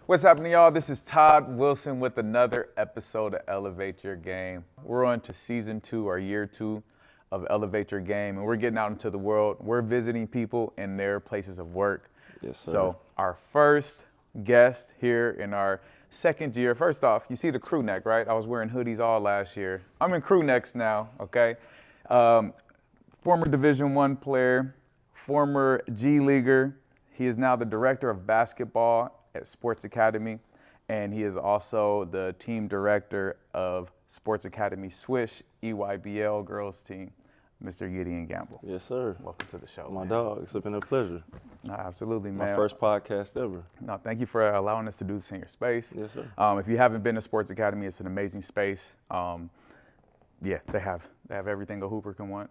What's happening, y'all? This is Todd Wilson with another episode of Elevate Your Game. We're on to season 2 or year 2 of Elevate Your Game, and we're getting out into the world. We're visiting people in their places of work. Yes, sir. So our first guest here in our second year, first off, you see the crew neck, right? I was wearing hoodies all last year. I'm in crew necks now, okay? Former Division I player, former G Leaguer. He is now the director of basketball at Sports Academy, and he is also the team director of Sports Academy Swish EYBL girls team, Mr. Gideon Gamble. Yes, sir. Welcome to the show, My man. dog, it's been a pleasure. No, absolutely, man. My first podcast ever. No, thank you for allowing us to do this in your space. Yes, sir. If you haven't been to Sports Academy, it's an amazing space. Yeah, they have everything a hooper can want,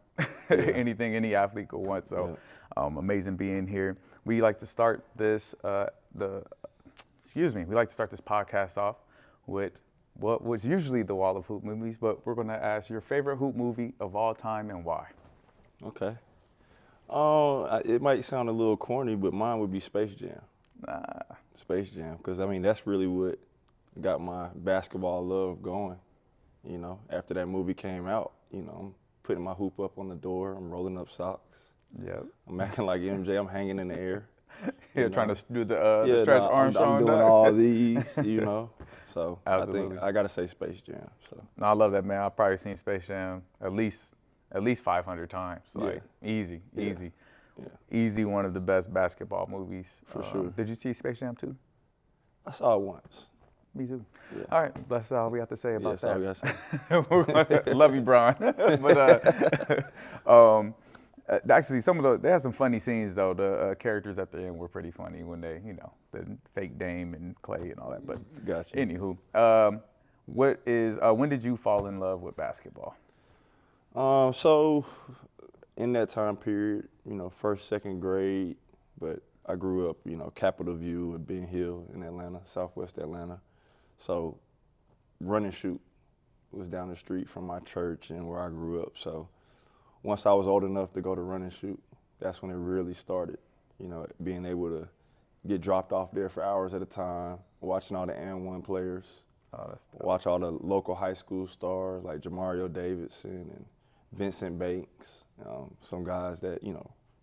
anything any athlete could want. So, amazing being here. We like to start this we like to start this podcast off with what was usually the wall of hoop movies, but we're going to ask your favorite hoop movie of all time and why. Okay. It might sound a little corny, but mine would be Space Jam. Space Jam, because I mean that's really what got my basketball love going. You know, after that movie came out, you know, I'm putting my hoop up on the door, I'm rolling up socks. Yep. I'm acting like MJ, I'm hanging in the air. Yeah, trying to do the stretch Armstrong. I'm doing all these, you know. So Absolutely. I think I gotta say Space Jam. So No, I love that, man. I've probably seen Space Jam at least 500 times. Like easy. Easy, one of the best basketball movies. For sure. Did you see Space Jam 2? I saw it once. Me too. Yeah. All right, that's all we have to say about that. That's all we gotta say. Love you, Brian. But actually, they had some funny scenes though. The characters at the end were pretty funny when they, the fake Dame and Clay and all that. But Gotcha. Anywho, when did you fall in love with basketball? So in that time period, first, second grade, but I grew up, Capitol View and Ben Hill in Atlanta, Southwest Atlanta. So run and shoot was down the street from my church and where I grew up. So once I was old enough to go to run and shoot, that's when it really started, being able to get dropped off there for hours at a time, watching all the N1 players, watch all the local high school stars like Jamario Davidson and Vincent Banks, some guys that,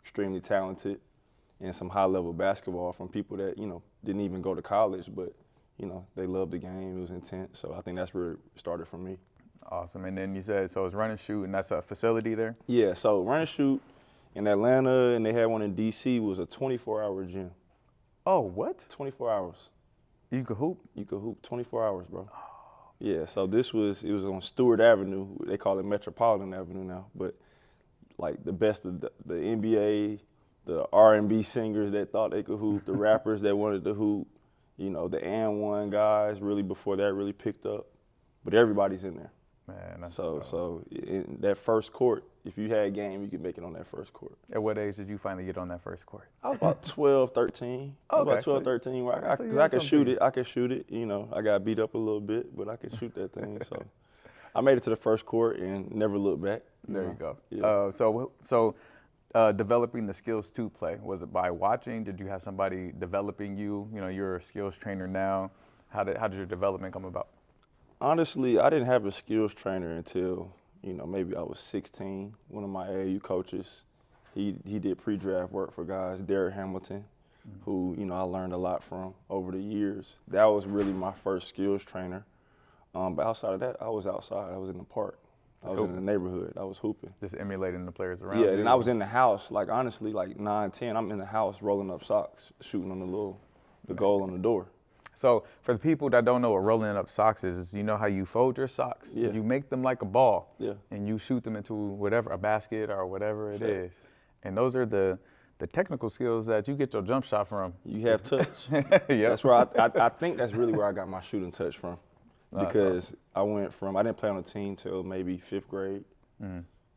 extremely talented, and some high-level basketball from people that, didn't even go to college, but, they loved the game. It was intense. So I think that's where it started for me. Awesome. And then you said, so it's run and shoot, and that's a facility there? Yeah, so run and shoot in Atlanta, and they had one in D.C., was a 24-hour gym. Oh, what? 24 hours. You could hoop? You could hoop 24 hours, bro. Yeah, so it was on Stewart Avenue. They call it Metropolitan Avenue now. But like the best of the NBA, the R&B singers that thought they could hoop, the rappers that wanted to hoop, the N1 guys really before that really picked up. But everybody's in there. Man, that's so in that first court, if you had game, you could make it on that first court. At what age did you finally get on that first court? I was about 12, 13. I was about 12, 13. Because I could shoot it. I could shoot it. I got beat up a little bit, but I could shoot that thing. So I made it to the first court and never looked back. There you go. Yeah. So developing the skills to play, was it by watching? Did you have somebody developing you? You're a skills trainer now. How did your development come about? Honestly, I didn't have a skills trainer until, maybe I was 16. One of my AAU coaches, he did pre-draft work for guys, Derek Hamilton, who, I learned a lot from over the years. That was really my first skills trainer. But outside of that, I was outside. I was in the park. I was in the neighborhood. I was hooping. Just emulating the players around Yeah, you? and I was in the house, honestly, 9, 10. I'm in the house rolling up socks, shooting on the goal on the door. So for the people that don't know what rolling up socks is you know how you fold your socks? Yeah. You make them like a ball, yeah, and you shoot them into a basket or whatever it is. And those are the technical skills that you get your jump shot from. You have touch. Yep. That's where I think that's really where I got my shooting touch from. Because I didn't play on a team till maybe 5th grade.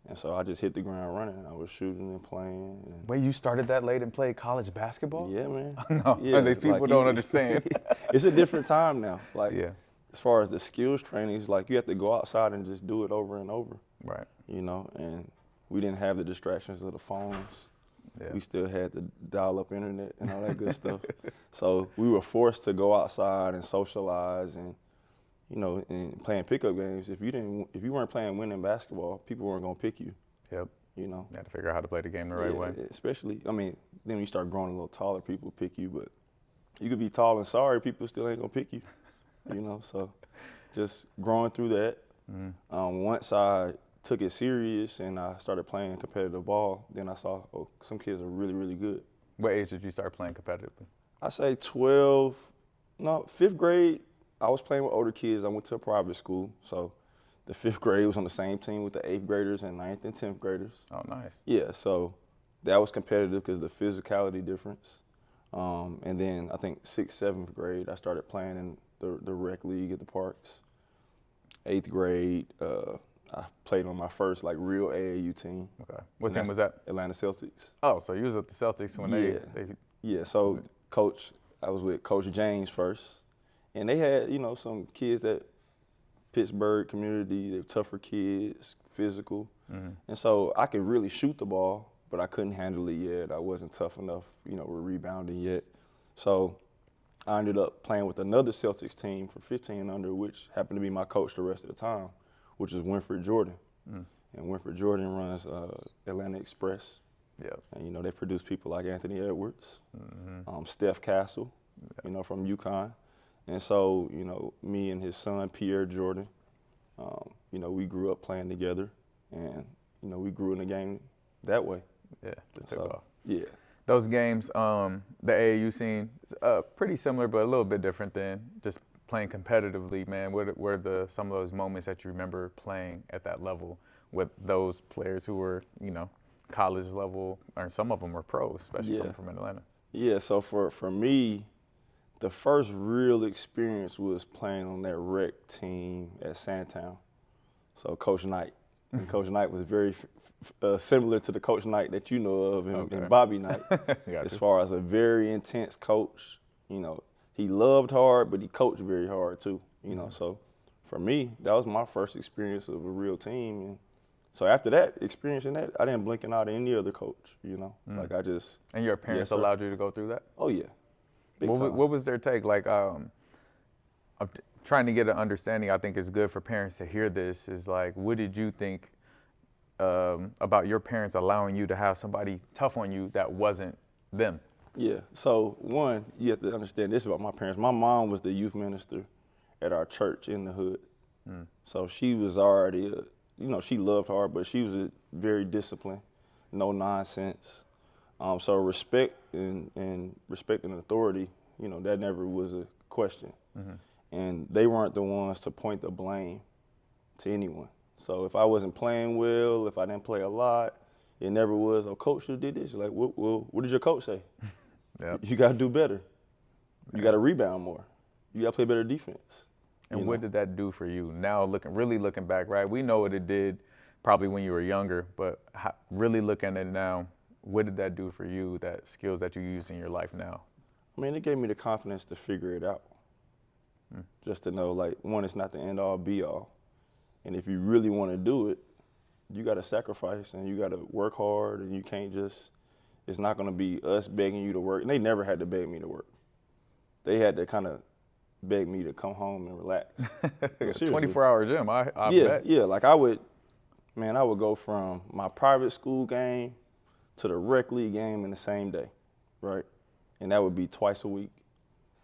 And so I just hit the ground running. I was shooting and playing. Wait, you started that late and played college basketball? Yeah, man. No, yeah, people don't understand. It's a different time now. Yeah. As far as the skills training, it's you have to go outside and just do it over and over. Right. And we didn't have the distractions of the phones. Yeah. We still had the dial-up internet and all that good stuff. So we were forced to go outside and socialize and, you know, and playing pickup games. If you weren't playing winning basketball, people weren't gonna pick you. Yep. You know. You had to figure out how to play the game the right way. Especially, I mean, then when you start growing a little taller, people pick you, but you could be tall and sorry, people still ain't gonna pick you. You know, so just growing through that. Once I took it serious and I started playing competitive ball, then I saw, oh, some kids are really, really good. What age did you start playing competitively? I say 12, no, 5th grade, I was playing with older kids. I went to a private school, so the 5th grade was on the same team with the 8th graders and 9th and 10th graders. Oh, nice. Yeah, so that was competitive because the physicality difference. And then I think 6th, 7th grade, I started playing in the rec league at the parks. 8th grade, I played on my first like real AAU team. Okay. What team was that? Atlanta Celtics. Oh, so you was with the Celtics when they Yeah, so I was with Coach James first. And they had, you know, some kids that Pittsburgh community, they're tougher kids, physical. And so I could really shoot the ball, but I couldn't handle it yet. I wasn't tough enough, you know, with rebounding yet. So I ended up playing with another Celtics team for 15 and under, which happened to be my coach the rest of the time, which is Winfred Jordan. And Winfred Jordan runs Atlanta Express. Yeah. And, you know, they produce people like Anthony Edwards, Steph Castle, you know, from UConn. And so, you know, me and his son, Pierre Jordan, you know, we grew up playing together and, you know, we grew in the game that way. Yeah, just took off. Yeah. Those games, the AAU scene, pretty similar, but a little bit different than just playing competitively, man. What are some of those moments that you remember playing at that level with those players who were, you know, college level, or some of them were pros, especially coming from Atlanta? Yeah, so for me, the first real experience was playing on that rec team at Sandtown. So Coach Knight. And Coach Knight was very similar to the Coach Knight that you know of in Bobby Knight, as far as a very intense coach. You know, he loved hard, but he coached very hard too. You know, so for me, that was my first experience of a real team. And so after that, experiencing that, I didn't blink an eye to any other coach. You know, like I just. And your parents allowed you to go through that? Oh yeah. What was their take? Like, I'm trying to get an understanding. I think it's good for parents to hear this. Is like, what did you think about your parents allowing you to have somebody tough on you that wasn't them? Yeah. So one, you have to understand this about my parents. My mom was the youth minister at our church in the hood. So she was already, you know, she loved hard, but she was very disciplined, no nonsense. So respect and respecting authority, you know, that never was a question. And they weren't the ones to point the blame to anyone. So if I wasn't playing well, if I didn't play a lot, it never was, oh, coach, you did this. You're like, well, what did your coach say? You got to do better. You got to rebound more. You got to play better defense. And what did that do for you? Now really looking back, right? We know what it did probably when you were younger, but really looking at it now, what did that do for you, that skills that you use in your life now? I mean, it gave me the confidence to figure it out. Just to know, like, one, it's not the end all be all. And if you really want to do it, you got to sacrifice and you got to work hard, and you can't just, it's not going to be us begging you to work. And they never had to beg me to work. They had to kind of beg me to come home and relax. 24-hour gym, I bet. Yeah, like I would go from my private school game to the rec league game in the same day, right? And that would be twice a week.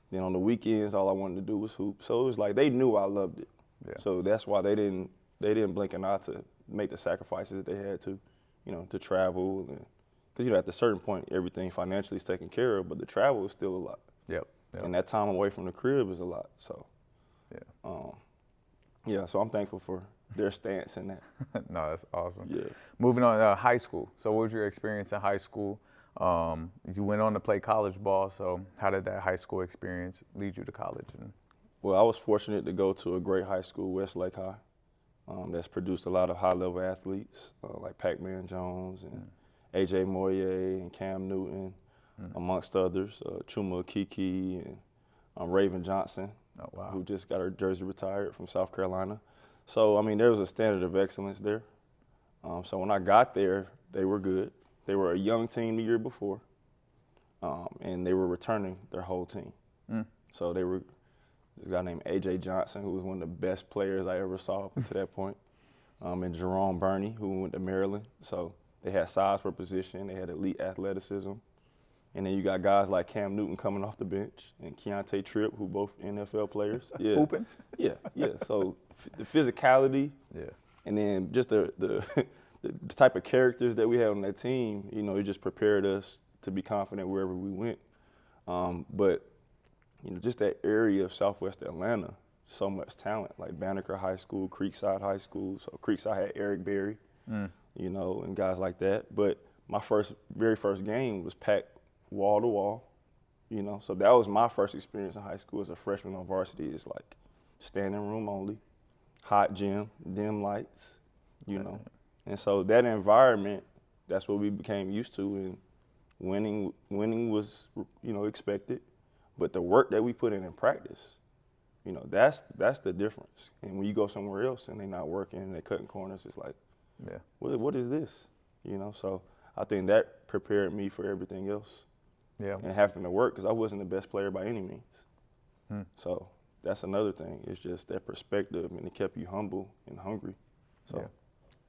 Then on the weekends, all I wanted to do was hoop. So it was like they knew I loved it. Yeah. So that's why they didn't blink an eye to make the sacrifices that they had to, you know, to travel. Because, you know, at a certain point, everything financially is taken care of, but the travel is still a lot. Yep. And that time away from the crib is a lot. So, so I'm thankful for their stance in that. No, that's awesome. Yeah. Moving on to high school. So what was your experience in high school? You went on to play college ball, so how did that high school experience lead you to college? Well, I was fortunate to go to a great high school, Westlake High, that's produced a lot of high-level athletes like Pac-Man Jones and A.J. Moye and Cam Newton, amongst others, Chuma Kiki and Raven Johnson, who just got her jersey retired from South Carolina. So, I mean, there was a standard of excellence there. So when I got there, they were good. They were a young team the year before, and they were returning their whole team. So they were this guy named A.J. Johnson, who was one of the best players I ever saw up until that point, and Jerome Burney, who went to Maryland. So they had size for position. They had elite athleticism. And then you got guys like Cam Newton coming off the bench and Keontae Tripp, who both NFL players. Yeah. Hooping? Yeah. So the physicality. Yeah. And then just the the type of characters that we had on that team, it just prepared us to be confident wherever we went. But just that area of Southwest Atlanta, so much talent, like Banneker High School, Creekside High School. So Creekside had Eric Berry, and guys like that. But my very first game was packed wall to wall, So that was my first experience in high school as a freshman on varsity. It's like standing room only, hot gym, dim lights, And so that environment, that's what we became used to, and winning was, expected. But the work that we put in practice, that's the difference. And when you go somewhere else and they're not working and they're cutting corners, it's like, what is this? So I think that prepared me for everything else. Yeah. And having to work, because I wasn't the best player by any means. So that's another thing. It's just that perspective, and it kept you humble and hungry. So. Yeah.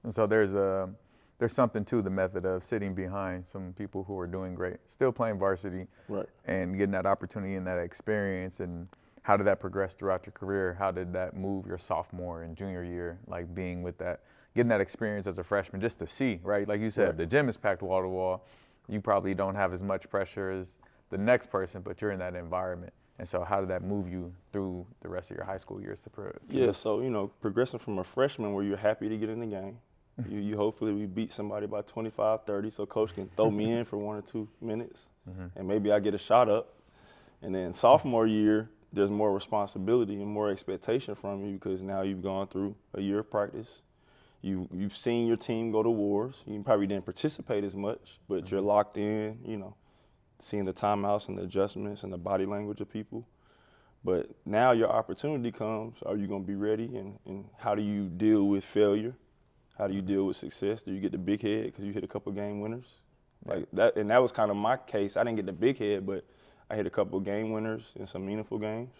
And so there's something to the method of sitting behind some people who are doing great, still playing varsity, right, and getting that opportunity and that experience. And how did that progress throughout your career? How did that move your sophomore and junior year, like being with that, getting that experience as a freshman, just to see, right? Like you said, the gym is packed wall to wall. You probably don't have as much pressure as the next person, but you're in that environment. And so how did that move you through the rest of your high school years? So, progressing from a freshman where you're happy to get in the game, you hopefully we beat somebody by 25, 30, so coach can throw me in for 1 or 2 minutes, and maybe I get a shot up. And then sophomore year, there's more responsibility and more expectation from you, because now you've gone through a year of practice. You've seen your team go to wars. You probably didn't participate as much, but you're locked in, seeing the timeouts and the adjustments and the body language of people. But now your opportunity comes. Are you going to be ready? And how do you deal with failure? How do you deal with success? Do you get the big head because you hit a couple game winners? Like that, and that was kind of my case. I didn't get the big head, but I hit a couple game winners in some meaningful games.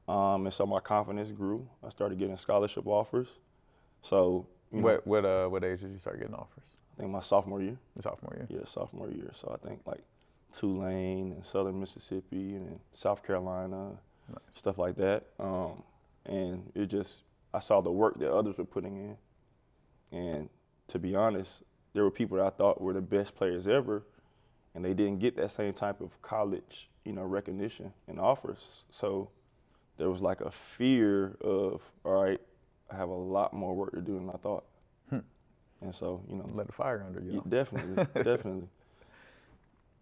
And so my confidence grew. I started getting scholarship offers. So, what age did you start getting offers? I think my sophomore year. Your sophomore year? Yeah, sophomore year. So I think like Tulane and Southern Mississippi and South Carolina, stuff like that. And I saw the work that others were putting in. And to be honest, there were people that I thought were the best players ever, and they didn't get that same type of college, recognition and offers. So there was like a fear of, all right, I have a lot more work to do than I thought. And so, let the fire under you. Definitely, definitely.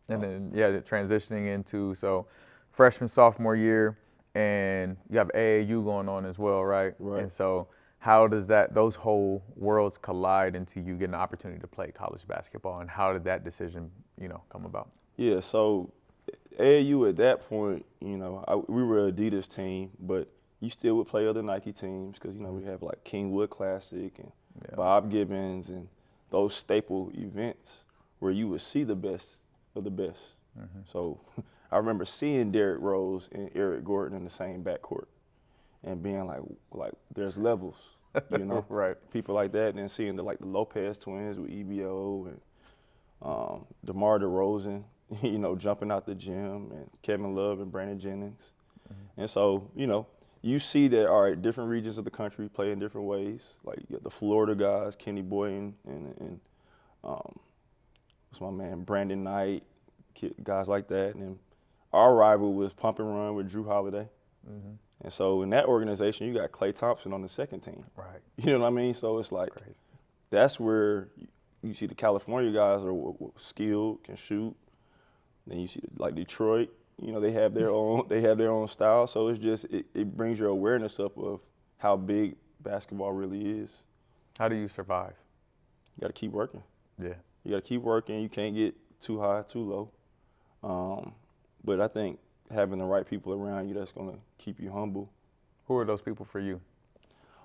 And then, transitioning into, freshman, sophomore year, and you have AAU going on as well, right? Right. And so how does those whole worlds collide into you getting the opportunity to play college basketball, and how did that decision, come about? Yeah, so AAU at that point, we were an Adidas team, but you still would play other Nike teams because, we have like Kingwood Classic and Bob Gibbons and those staple events where you would see the best of the best. So I remember seeing Derrick Rose and Eric Gordon in the same backcourt and being like there's levels, Right. People like that, and then seeing the Lopez twins with EBO and DeMar DeRozan, jumping out the gym, and Kevin Love and Brandon Jennings. And so, you see that, all right, different regions of the country play in different ways. Like you got the Florida guys, Kenny Boynton and what's my man, Brandon Knight, guys like that. And then our rival was Pump and Run with Drew Holiday. And so in that organization, you got Klay Thompson on the second team. Right. You know what I mean? So it's like, that's where you see the California guys are skilled, can shoot. Then you see like Detroit, they have their own style. So it's just, it brings your awareness up of how big basketball really is. How do you survive? You got to keep working. Yeah. You got to keep working. You can't get too high, too low. But I think having the right people around you that's going to keep you humble. Who are those people for you?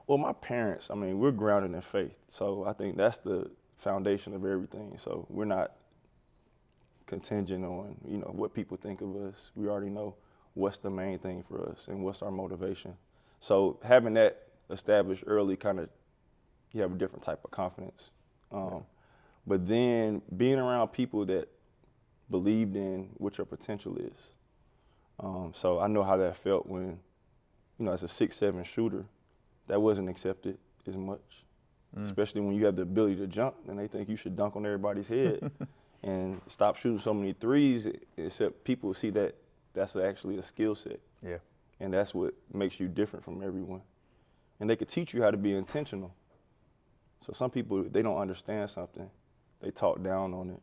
Well, my parents, we're grounded in faith. So I think that's the foundation of everything. So we're not contingent on, you know, what people think of us. We already know what's the main thing for us and what's our motivation. So having that established early, kind of, you have a different type of confidence. But then being around people that believed in what your potential is. So I know how that felt when, you know, as a 6'7" shooter, that wasn't accepted as much, especially when you have the ability to jump and they think you should dunk on everybody's head and stop shooting so many threes, except people see that that's actually a skill set. Yeah. And that's what makes you different from everyone. And they could teach you how to be intentional. So some people, they don't understand something. They talk down on it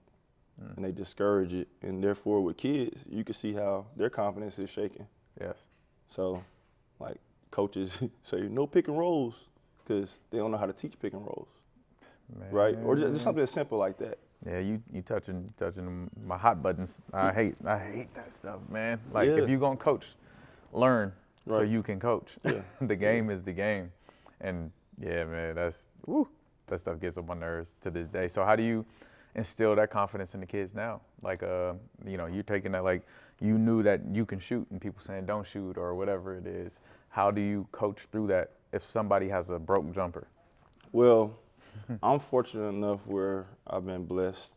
and they discourage it. And therefore with kids, you can see how their confidence is shaken. Yes. So like coaches say, no pick and rolls, because they don't know how to teach pick and rolls, right? Or just something as simple like that. Yeah, you touching my hot buttons. I hate that stuff, man. Like if you gonna coach, learn so you can coach. Yeah. The game is the game, and yeah, man, that stuff gets on my nerves to this day. So how do you instill that confidence in the kids now? Like, you know, you're taking that, like, you knew that you can shoot and people saying don't shoot or whatever it is. How do you coach through that if somebody has a broken jumper? Well, I'm fortunate enough where I've been blessed.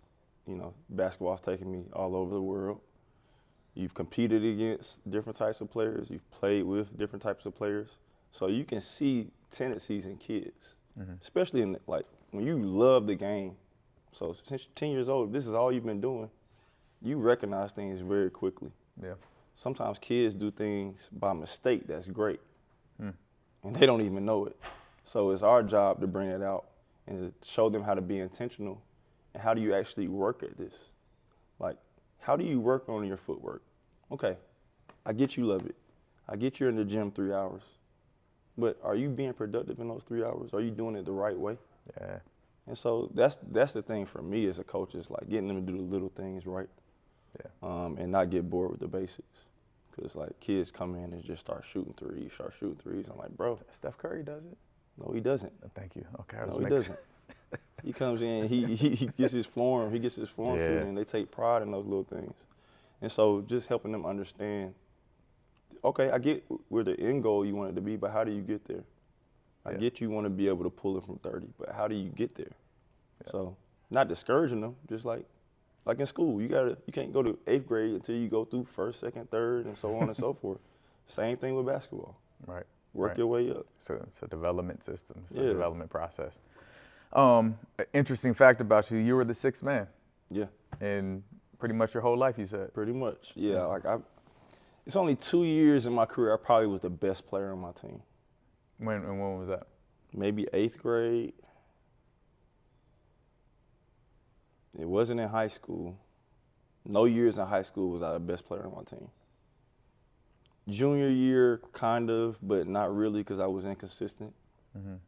You know, basketball's taken me all over the world. You've competed against different types of players. You've played with different types of players. So you can see tendencies in kids, especially in, like, when you love the game. So since you're 10 years old, this is all you've been doing, you recognize things very quickly. Yeah. Sometimes kids do things by mistake that's great, and they don't even know it. So it's our job to bring it out and to show them how to be intentional and how do you actually work at this. Like, how do you work on your footwork? Okay, I get you love it. I get you're in the gym 3 hours, but are you being productive in those 3 hours? Are you doing it the right way? Yeah. And so that's the thing for me as a coach, is like getting them to do the little things right, and not get bored with the basics. Because like kids come in and just start shooting threes. I'm like, bro, Steph Curry does it? no, he doesn't. Thank you. Okay. No, he doesn't. He comes in, he gets his form, shooting, and they take pride in those little things. And so just helping them understand, okay, I get where the end goal you want it to be, but how do you get there? I get you want to be able to pull it from 30, but how do you get there? So not discouraging them, just like in school, you can't go to 8th grade until you go through 1st, 2nd, 3rd, and so on and so forth. Same thing with basketball. Right. Work your way up. So it's a development system. It's a development process. An interesting fact about you: you were the 6th man. Yeah. And pretty much your whole life, you said. Pretty much. Yeah. Like it's only 2 years in my career I probably was the best player on my team. When was that? Maybe 8th grade. It wasn't in high school. No years in high school was I the best player on my team. Junior year, kind of, but not really, because I was inconsistent.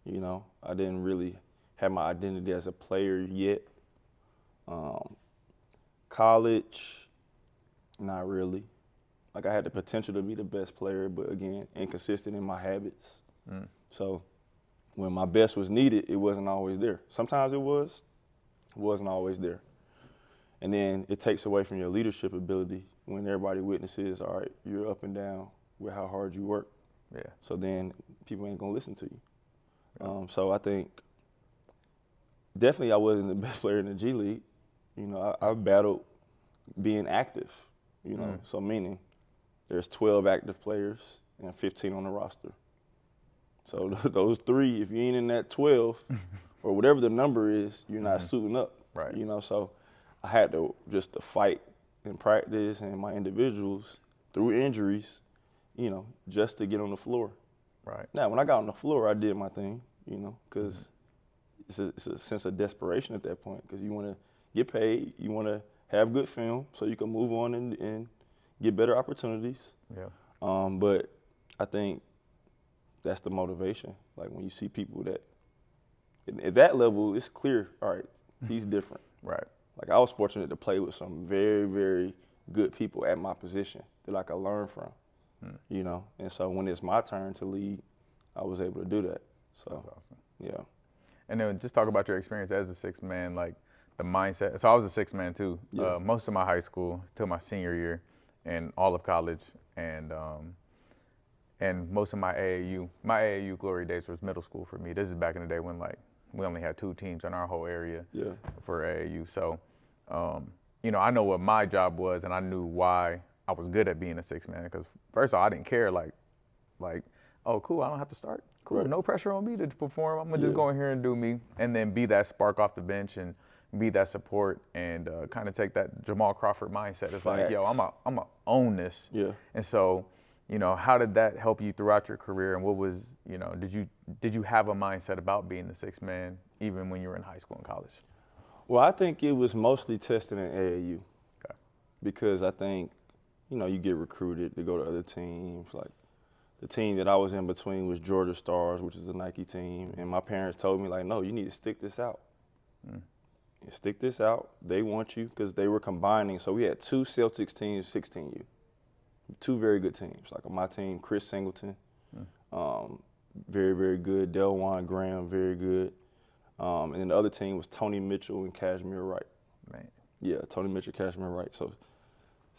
You know, I didn't really have my identity as a player yet. College, not really. Like, I had the potential to be the best player, but again, inconsistent in my habits. So when my best was needed, it wasn't always there. Sometimes it wasn't always there. And then it takes away from your leadership ability when everybody witnesses, all right, you're up and down with how hard you work. Yeah. So then people ain't gonna listen to you. So I think definitely I wasn't the best player in the G League. You know, I battled being active, you know, so meaning there's 12 active players and 15 on the roster. So those 3, if you ain't in that 12 or whatever the number is, you're not suiting up. Right. You know, so I had to just to fight in practice and my individuals through injuries, you know, just to get on the floor. Right. Now, when I got on the floor, I did my thing, you know, because it's a sense of desperation at that point, because you want to get paid, you want to have good film so you can move on and get better opportunities. Yeah. But I think that's the motivation. Like when you see people that, at that level, it's clear, all right, he's different. Right. Like I was fortunate to play with some very, very good people at my position that I could learn from, you know? And so when it's my turn to lead, I was able to do that. So, That's awesome. yeah. And then just talk about your experience as a 6th man. Like, the mindset. So I was a six man too. Yeah. Most of my high school till my senior year, and all of college, and most of my AAU. My AAU glory days was middle school for me. This is back in the day when like we only had 2 teams in our whole area for AAU. So, I know what my job was, and I knew why I was good at being a six man. Because first of all, I didn't care like, oh cool, I don't have to start. Cool, Right. no pressure on me to perform. I'm gonna just go in here and do me, and then be that spark off the bench and be that support, and kind of take that Jamal Crawford mindset. It's like, yo, I'm a own this. Yeah. And so, how did that help you throughout your career? And what was, did you have a mindset about being the sixth man even when you were in high school and college? Well, I think it was mostly tested in AAU. Okay. Because I think, you get recruited to go to other teams. Like the team that I was in between was Georgia Stars, which is a Nike team. And my parents told me like, no, you need to stick this out. You stick this out. They want you, because they were combining. So we had 2 Celtics teams, 16U. 2 very good teams. Like on my team, Chris Singleton, very, very good. Delwan Graham, very good. And then the other team was Tony Mitchell and Cashmere Wright. Man. Yeah, Tony Mitchell, Cashmere Wright. So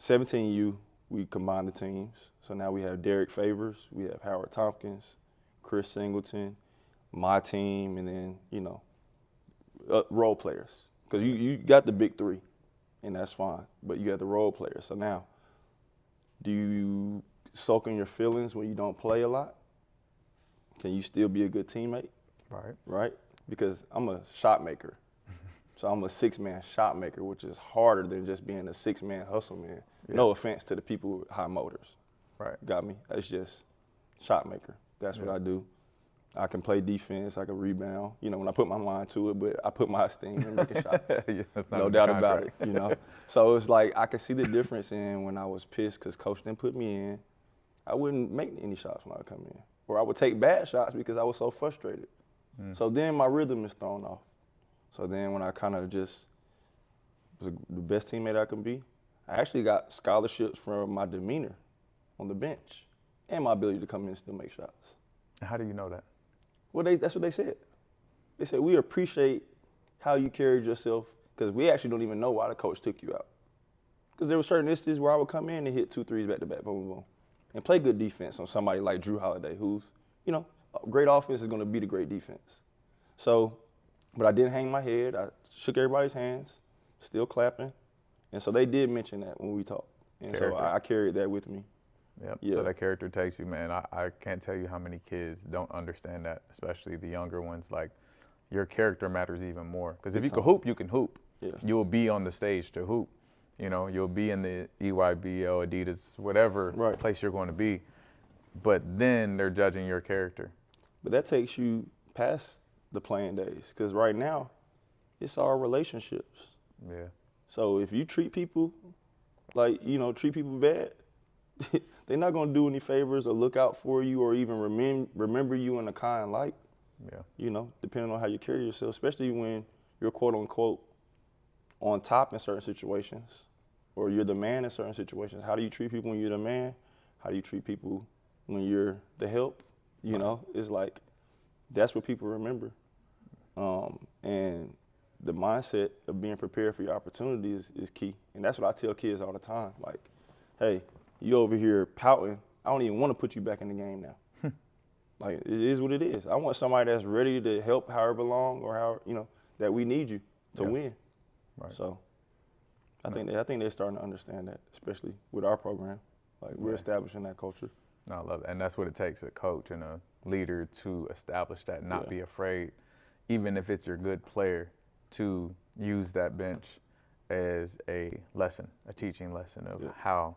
17U, we combined the teams. So now we have Derek Favors, we have Howard Tompkins, Chris Singleton, my team, and then, role players. Because you got the big 3, and that's fine. But you got the role players. So now, do you soak in your feelings when you don't play a lot? Can you still be a good teammate? Right? Because I'm a shot maker. So I'm a 6-man shot maker, which is harder than just being a 6-man hustle man. Yeah. No offense to the people with high motors. Right. Got me? It's just shot maker. That's what I do. I can play defense. I can rebound. When I put my mind to it, but I put my sting in making shots. No doubt about it. So it's like I could see the difference in when I was pissed because coach didn't put me in. I wouldn't make any shots when I would come in, or I would take bad shots because I was so frustrated. So then my rhythm is thrown off. So then when I kind of just was the best teammate I could be, I actually got scholarships from my demeanor on the bench and my ability to come in and still make shots. How do you know that? Well, that's what they said. They said, we appreciate how you carried yourself, because we actually don't even know why the coach took you out. Because there were certain instances where I would come in and hit 2 threes back to back, boom, boom, boom, and play good defense on somebody like Drew Holiday, who's, great offense is going to beat a great defense. So, but I didn't hang my head. I shook everybody's hands, still clapping. And so they did mention that when we talked. And character. So I carried that with me. Yep. Yeah. So that character takes you, man. I can't tell you how many kids don't understand that, especially the younger ones. Like, your character matters even more. Because if you can hoop, you can hoop. Yeah. You'll be on the stage to hoop. You'll be in the EYBL, Adidas, whatever place you're going to be. But then they're judging your character. But that takes you past the playing days. Because right now, it's all relationships. Yeah. So if you treat people like, treat people bad, they're not going to do any favors or look out for you or even remember you in a kind light. Yeah. Depending on how you carry yourself, especially when you're quote unquote on top in certain situations, or you're the man in certain situations. How do you treat people when you're the man? How do you treat people when you're the help? It's like, that's what people remember. And the mindset of being prepared for your opportunities is key. And that's what I tell kids all the time. Like, hey, you over here pouting, I don't even want to put you back in the game now. Like, it is what it is. I want somebody that's ready to help however long or how, that we need you to win. Right. So I think they're starting to understand that, especially with our program. Like, we're establishing that culture. No, I love it. And that's what it takes, a coach and a leader to establish that, not be afraid, even if it's your good player, to use that bench as a lesson, a teaching lesson of how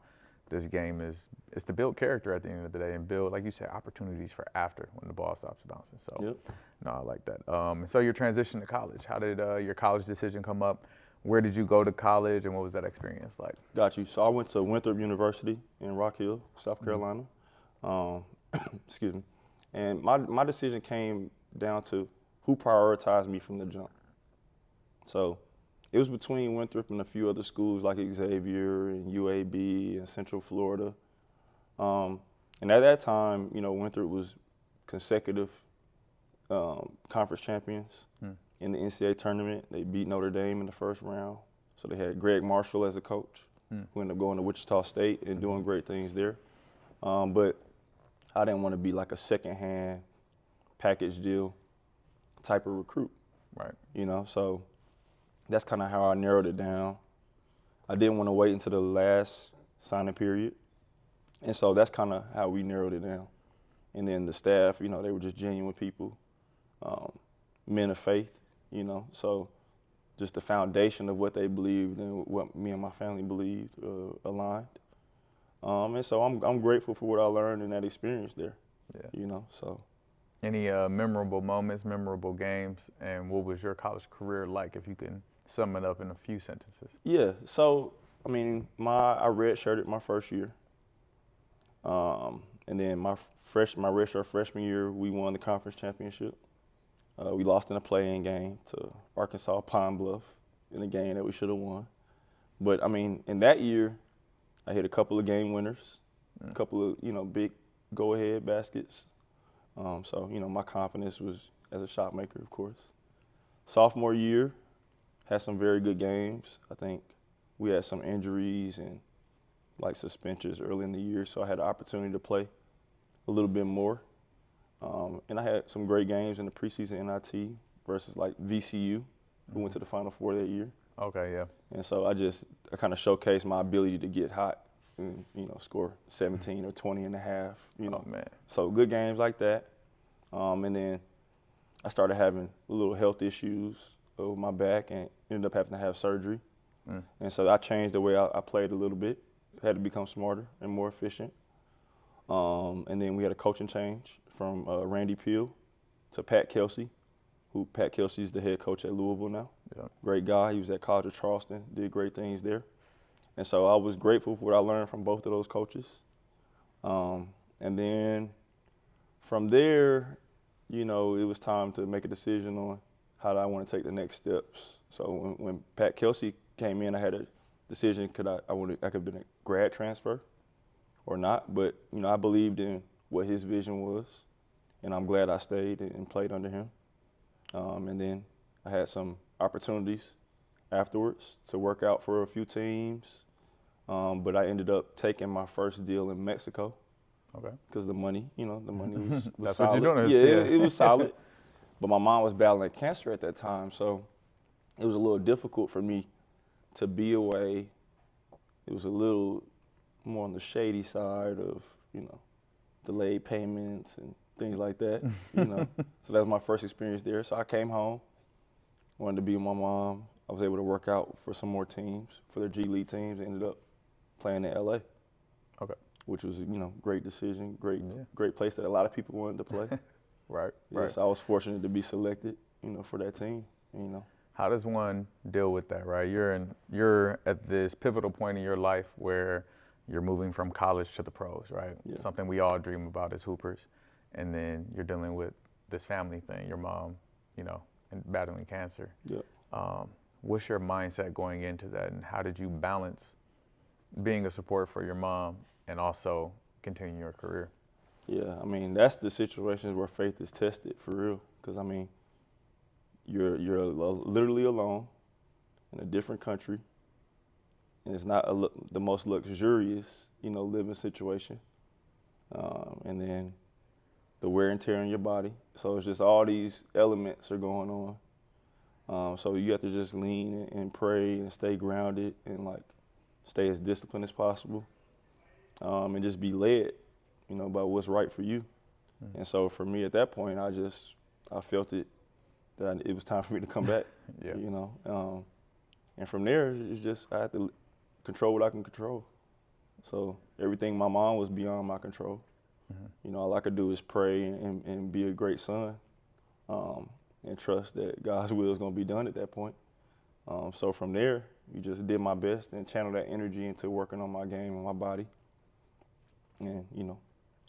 this game is. It's to build character at the end of the day and build, like you said, opportunities for after when the ball stops bouncing. So, no, I like that. So your transition to college, how did your college decision come up? Where did you go to college, and what was that experience like? Got you. So I went to Winthrop University in Rock Hill, South Carolina. Excuse me. And my decision came down to who prioritized me from the jump. So it was between Winthrop and a few other schools like Xavier and UAB and Central Florida. And at that time, Winthrop was consecutive conference champions. in the NCAA tournament. They beat Notre Dame in the first round. So they had Greg Marshall as a coach, who ended up going to Wichita State and doing great things there. But I didn't want to be like a second-hand package deal type of recruit. Right. You know, so that's kind of how I narrowed it down. I didn't want to wait until the last signing period. And so that's kind of how we narrowed it down. And then the staff, you know, they were just genuine people, men of faith, you know. So just the foundation of what they believed and what me and my family believed aligned. And so I'm grateful for what I learned in that experience there. Yeah. You know, so. Any memorable moments, memorable games, and what was your college career like, if you can sum it up in a few sentences? Yeah, so, I mean, I redshirted my first year. And then my redshirt freshman year, we won the conference championship. We lost in a play-in game to Arkansas Pine Bluff in a game that we should have won. But, I mean, in that year, I hit a couple of game winners, a couple of, you know, big go-ahead baskets. So, you know, my confidence was as a shot maker, of course. Sophomore year, had some very good games. I think we had some injuries and like suspensions early in the year, so I had the opportunity to play a little bit more. And I had some great games in the preseason NIT versus like VCU, who went to the Final Four that year. Okay, yeah. And so I kind of showcased my ability to get hot and, you know, score 17 or 20 and a half, you know. Oh, man. So good games like that. And then I started having a little health issues with my back and ended up having to have surgery. And so I changed the way I played a little bit. Had to become smarter and more efficient. And then we had a coaching change from Randy Peel to Pat Kelsey, Pat Kelsey is the head coach at Louisville now. Yeah. Great guy. He was at College of Charleston, did great things there. And so I was grateful for what I learned from both of those coaches. And then from there, you know, it was time to make a decision on how do I want to take the next steps. So when Pat Kelsey came in, I had a decision, I could be a grad transfer or not. But, you know, I believed in what his vision was, and I'm glad I stayed and played under him. And then I had some opportunities afterwards to work out for a few teams. But I ended up taking my first deal in Mexico. Okay. Because the money was That's solid. What you're doing. Yeah, it was solid. But my mom was battling cancer at that time, so it was a little difficult for me to be away. It was a little more on the shady side of, you know, delayed payments and things like that, you know. So that was my first experience there. So I came home, wanted to be with my mom. I was able to work out for some more teams, for their G League teams, and ended up playing in LA. Okay. Which was, you know, great decision, great place that a lot of people wanted to play. Right. So I was fortunate to be selected, you know, for that team, you know. How does one deal with that, right? You're at this pivotal point in your life where you're moving from college to the pros, right? Yeah. Something we all dream about as hoopers. And then you're dealing with this family thing, your mom, you know, and battling cancer. Yeah. What's your mindset going into that, and how did you balance being a support for your mom and also continue your career? Yeah, I mean, that's the situations where faith is tested for real. Because, I mean, you're literally alone in a different country, and it's not the most luxurious, you know, living situation. And then the wear and tear on your body. So it's just all these elements are going on. So you have to just lean and pray and stay grounded and, like, stay as disciplined as possible, and just be led, you know, by what's right for you. And so for me at that point, I felt it, that it was time for me to come back, you know. And from there, it's just I had to control what I can control. So everything my mom was beyond my control. You know, all I could do is pray and be a great son, and trust that God's will is going to be done at that point. So from there, you just did my best and channeled that energy into working on my game and my body. And, you know,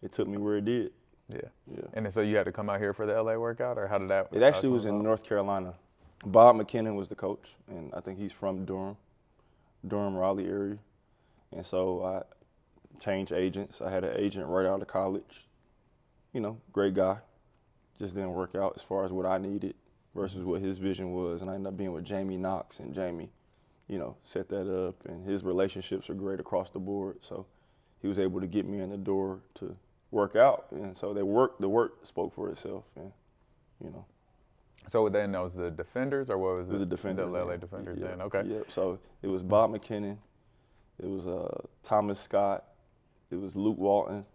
it took me where it did. Yeah. And so you had to come out here for the LA workout, or how did that? It actually was in North Carolina. Bob McKinnon was the coach, and I think he's from Durham, Raleigh area. And so I changed agents. I had an agent right out of college. You know, great guy. Just didn't work out as far as what I needed. versus what his vision was. And I ended up being with Jamie Knox, and Jamie, set that up, and his relationships are great across the board. So he was able to get me in the door to work out. And so the work spoke for itself. And, So then that was the Defenders, or what was it? It was the Defenders. The LA Defenders then, okay. Yep. So it was Bob McKinnon, it was Thomas Scott, it was Luke Walton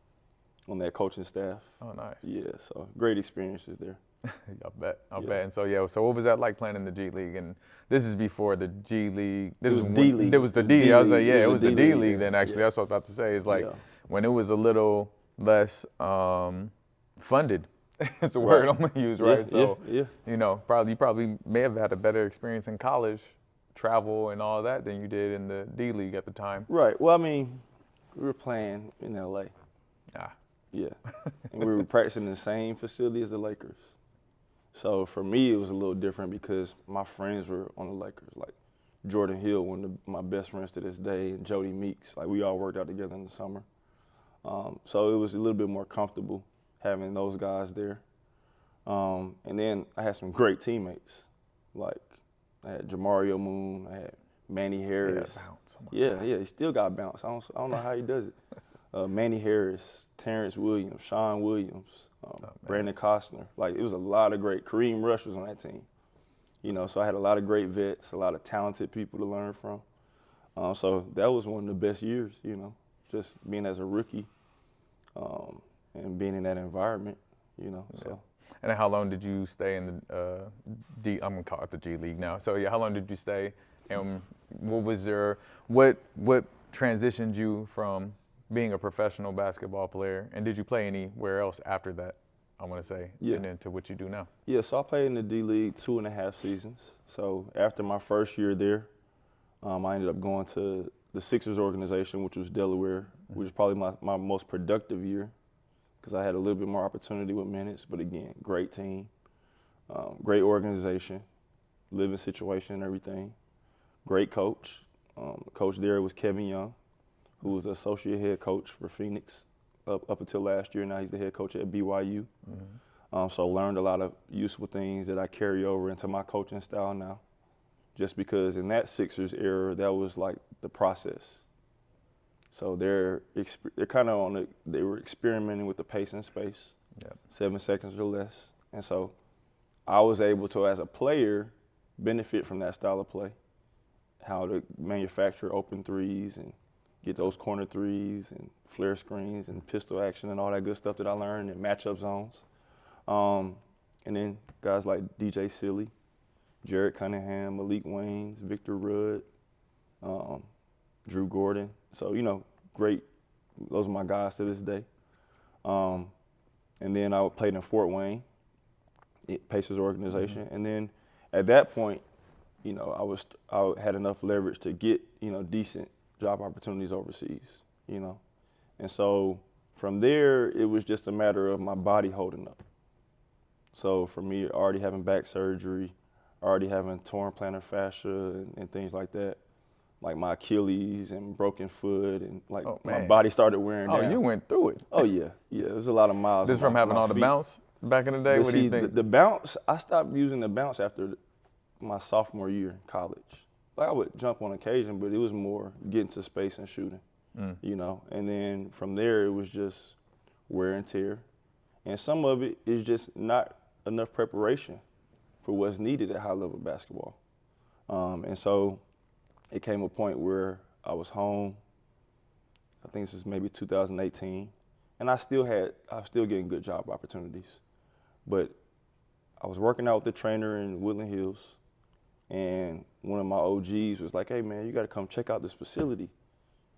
on that coaching staff. Oh, nice. Yeah, so great experiences there. I bet. And so what was that like playing in the G League? And this is before the G League. This was D League. It was the D. I was like, yeah, it was the D League then, actually. That's what I was about to say. It's like when it was a little less funded. Is the word I'm gonna use, right? So, you probably may have had a better experience in college, travel and all that than you did in the D League at the time. Right. Well, I mean, we were playing in LA. Yeah. And we were practicing in the same facility as the Lakers. So for me, it was a little different because my friends were on the Lakers, like Jordan Hill, one of my best friends to this day, and Jody Meeks. Like we all worked out together in the summer. So it was a little bit more comfortable having those guys there. And then I had some great teammates. Like I had Jamario Moon, I had Manny Harris. Yeah, he still got bounce. I don't know how he does it. Manny Harris, Terrence Williams, Sean Williams, Brandon Costner. Like it was a lot of great. Kareem Rush was on that team. So I had a lot of great vets, a lot of talented people to learn from. So that was one of the best years, just being as a rookie and being in that environment, so. And how long did you stay in the I'm gonna call it the G League now. So how long did you stay? And what transitioned you from being a professional basketball player? And did you play anywhere else after that? I want to say, and then to what you do now. Yeah, so I played in the D League 2.5 seasons. So after my first year there, I ended up going to the Sixers organization, which was Delaware, which was probably my most productive year because I had a little bit more opportunity with minutes. But again, great team, great organization, living situation and everything. Great coach. Coach there was Kevin Young, who was the associate head coach for Phoenix up until last year. Now he's the head coach at BYU. So learned a lot of useful things that I carry over into my coaching style now. Just because in that Sixers era, that was like the process. So they're kind of they were experimenting with the pace and space, 7 seconds or less. And so I was able to, as a player, benefit from that style of play, how to manufacture open threes and get those corner threes and flare screens and pistol action and all that good stuff that I learned in matchup zones. And then guys like DJ Silly, Jared Cunningham, Malik Waynes, Victor Rudd, Drew Gordon. So, great. Those are my guys to this day. And then I played in Fort Wayne, Pacers organization. And then at that point, I had enough leverage to get, decent job opportunities overseas, And so from there, it was just a matter of my body holding up. So for me, already having back surgery, already having torn plantar fascia and things like that, like my Achilles and broken foot and my body started wearing down. Oh, you went through it. Oh, yeah. Yeah, it was a lot of miles. This from having all the bounce back in the day? But what do you think? The bounce, I stopped using the bounce after my sophomore year in college. Like I would jump on occasion, but it was more getting to space and shooting, And then from there, it was just wear and tear. And some of it is just not enough preparation for what's needed at high-level basketball. And so it came a point where I was home. I think this was maybe 2018. And I was still getting good job opportunities. But I was working out with the trainer in Woodland Hills. And one of my OGs was like, hey, man, you got to come check out this facility.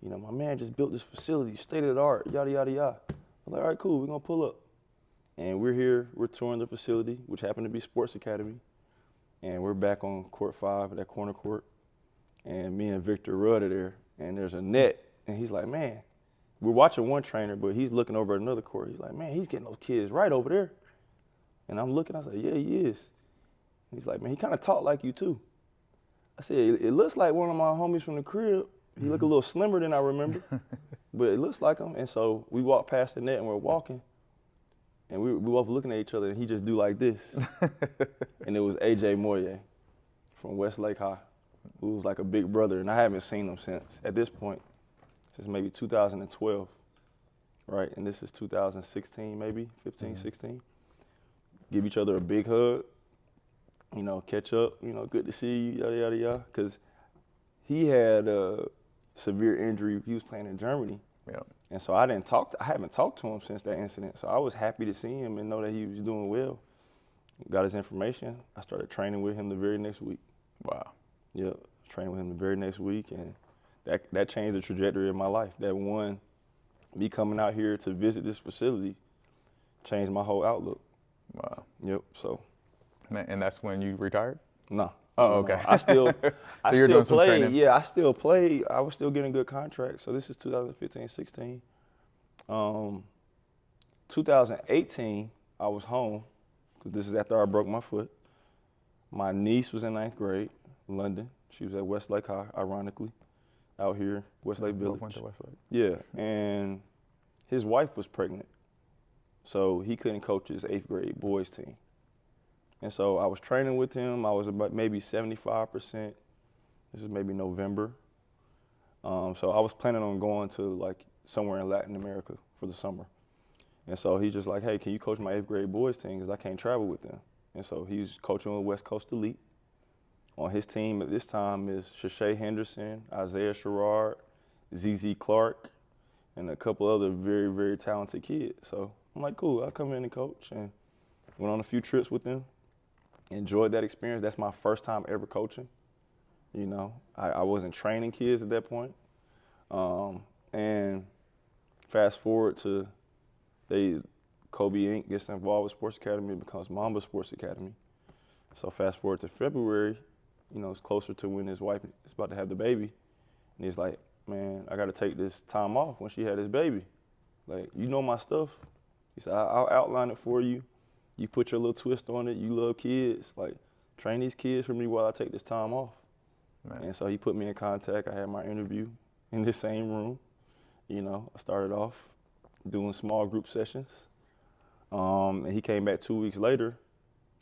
My man just built this facility, state of the art, yada, yada, yada. I was like, all right, cool, we're going to pull up. And we're here, we're touring the facility, which happened to be Sports Academy. And we're back on court 5 at that corner court. And me and Victor Rudd are there, and there's a net. And he's like, man, we're watching one trainer, but he's looking over at another court. He's like, man, he's getting those kids right over there. And I'm looking, I was like, yeah, he is. He's like, man, he kind of talked like you too. I said, it looks like one of my homies from the crib. He looked a little slimmer than I remember, but it looks like him. And so we walked past the net and we're walking. and we both looking at each other, and he just do like this. And it was AJ Moye from Westlake High, who was like a big brother, and I haven't seen him since, at this point, since maybe 2012, right? And this is 2016, maybe, 15, 16. Give each other a big hug, you know, catch up, you know, good to see you, yada, yada, yada. Because he had a severe injury. He was playing in Germany. Yeah. And so I haven't talked to him since that incident. So I was happy to see him and know that he was doing well. Got his information. I started training with him the very next week. Wow. Yeah, training with him the very next week, and that changed the trajectory of my life. That one, me coming out here to visit this facility, changed my whole outlook. Wow. Yep. So. And that's when you retired? No. Oh, okay. No. I still you're doing some played. training? Yeah, I still played. I was still getting good contracts. So this is 2015, 16. 2018, I was home, because this is after I broke my foot. My niece was in 9th grade, London. She was at Westlake High, ironically, out here, Westlake Village. Went to Westlake. Yeah, and his wife was pregnant, so he couldn't coach his 8th grade boys team. And so I was training with him. I was about maybe 75%. This is maybe November. So I was planning on going to like somewhere in Latin America for the summer. And so he's just like, hey, can you coach my 8th grade boys team? Because I can't travel with them. And so he's coaching with West Coast Elite. On his team at this time is Shashay Henderson, Isaiah Sherrard, ZZ Clark, and a couple other very, very talented kids. So I'm like, cool, I'll come in and coach. And went on a few trips with them. Enjoyed that experience. That's my first time ever coaching. You know, I wasn't training kids at that point. And fast forward to Kobe Inc. gets involved with Sports Academy and becomes Mamba Sports Academy. So fast forward to February, you know, it's closer to when his wife is about to have the baby. And he's like, man, I got to take this time off when she had his baby. Like, you know my stuff. He said, I'll outline it for you. You put your little twist on it. You love kids. Like, train these kids for me while I take this time off. Man. And so he put me in contact. I had my interview in the same room. You know, I started off doing small group sessions. And he came back 2 weeks later.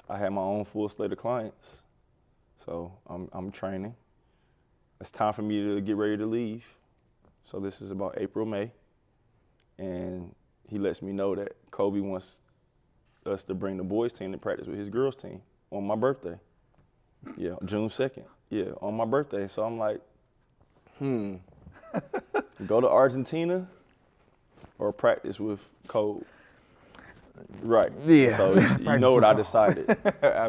I had my own full slate of clients. So I'm training. It's time for me to get ready to leave. So this is about April, May. And he lets me know that Kobe wants us to bring the boys team to practice with his girls team on my birthday. Yeah, June 2nd. Yeah, on my birthday. So I'm like, go to Argentina or practice with Kobe? Right. Yeah. So you know what I decided.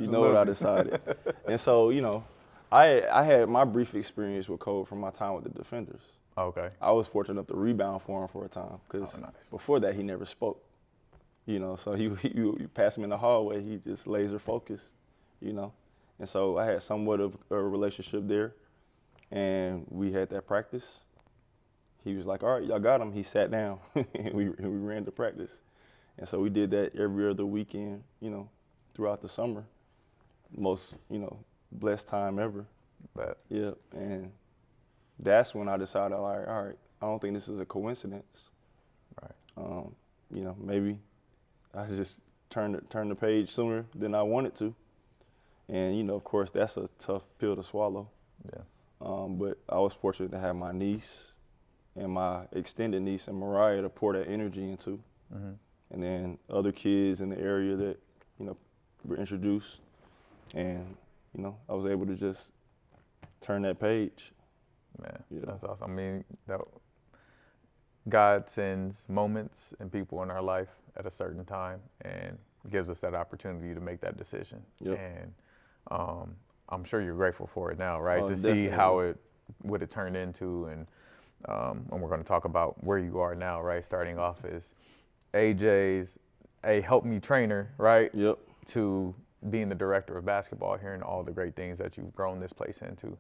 You know what I decided. And so, you know, I had my brief experience with Kobe from my time with the Defenders. Okay. I was fortunate enough to rebound for him for a time because before that he never spoke. You know, so you pass him in the hallway, he just laser focused, you know. And so I had somewhat of a relationship there, and we had that practice. He was like, all right, y'all got him. He sat down, and we ran the practice. And so we did that every other weekend, you know, throughout the summer. Most, you know, blessed time ever. But yeah, and that's when I decided, all right, I don't think this is a coincidence. Right. You know, maybe I just turned the page sooner than I wanted to. And, you know, of course, that's a tough pill to swallow. Yeah. But I was fortunate to have my niece and my extended niece and Mariah to pour that energy into. Mm-hmm. And then other kids in the area that, you know, were introduced. And, you know, I was able to just turn that page. Man, that's awesome. I mean, God sends moments and people in our life at a certain time and gives us that opportunity to make that decision. Yep. And I'm sure you're grateful for it now, right? To definitely. see how what it turned into, and we're going to talk about where you are now, right? Starting off as AJ's a help me trainer, right? Yep. To being the director of basketball here and all the great things that you've grown this place into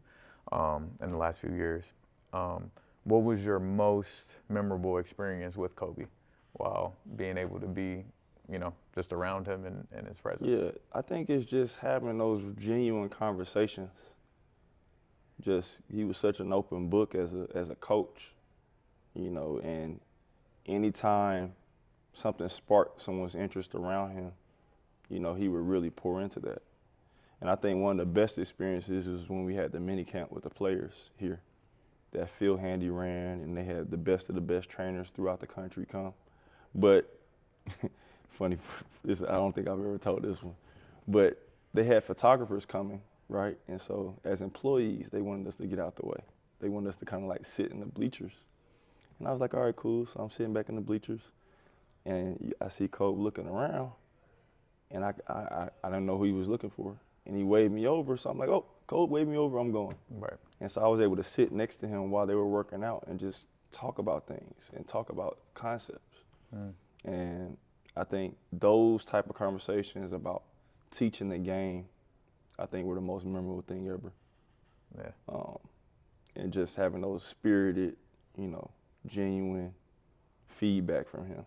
in the last few years. What was your most memorable experience with Kobe while being able to be, you know, just around him and his presence? Yeah, I think it's just having those genuine conversations. Just, he was such an open book as a coach, you know, and anytime something sparked someone's interest around him, he would really pour into that. And I think one of the best experiences was when we had the mini camp with the players here. That Phil Handy ran, and they had the best of the best trainers throughout the country come. But funny, I don't think I've ever told this one, but they had photographers coming, right? And so as employees, they wanted us to get out the way. They wanted us to kind of like sit in the bleachers. And I was like, all right, cool. So I'm sitting back in the bleachers, and I see Kobe looking around, and I don't know who he was looking for. And he waved me over, so I'm like, oh, Kobe waved me over, I'm going. Right. And so I was able to sit next to him while they were working out and just talk about things and talk about concepts. And I think those type of conversations about teaching the game, I think were the most memorable thing ever. Yeah. And just having those spirited, genuine feedback from him,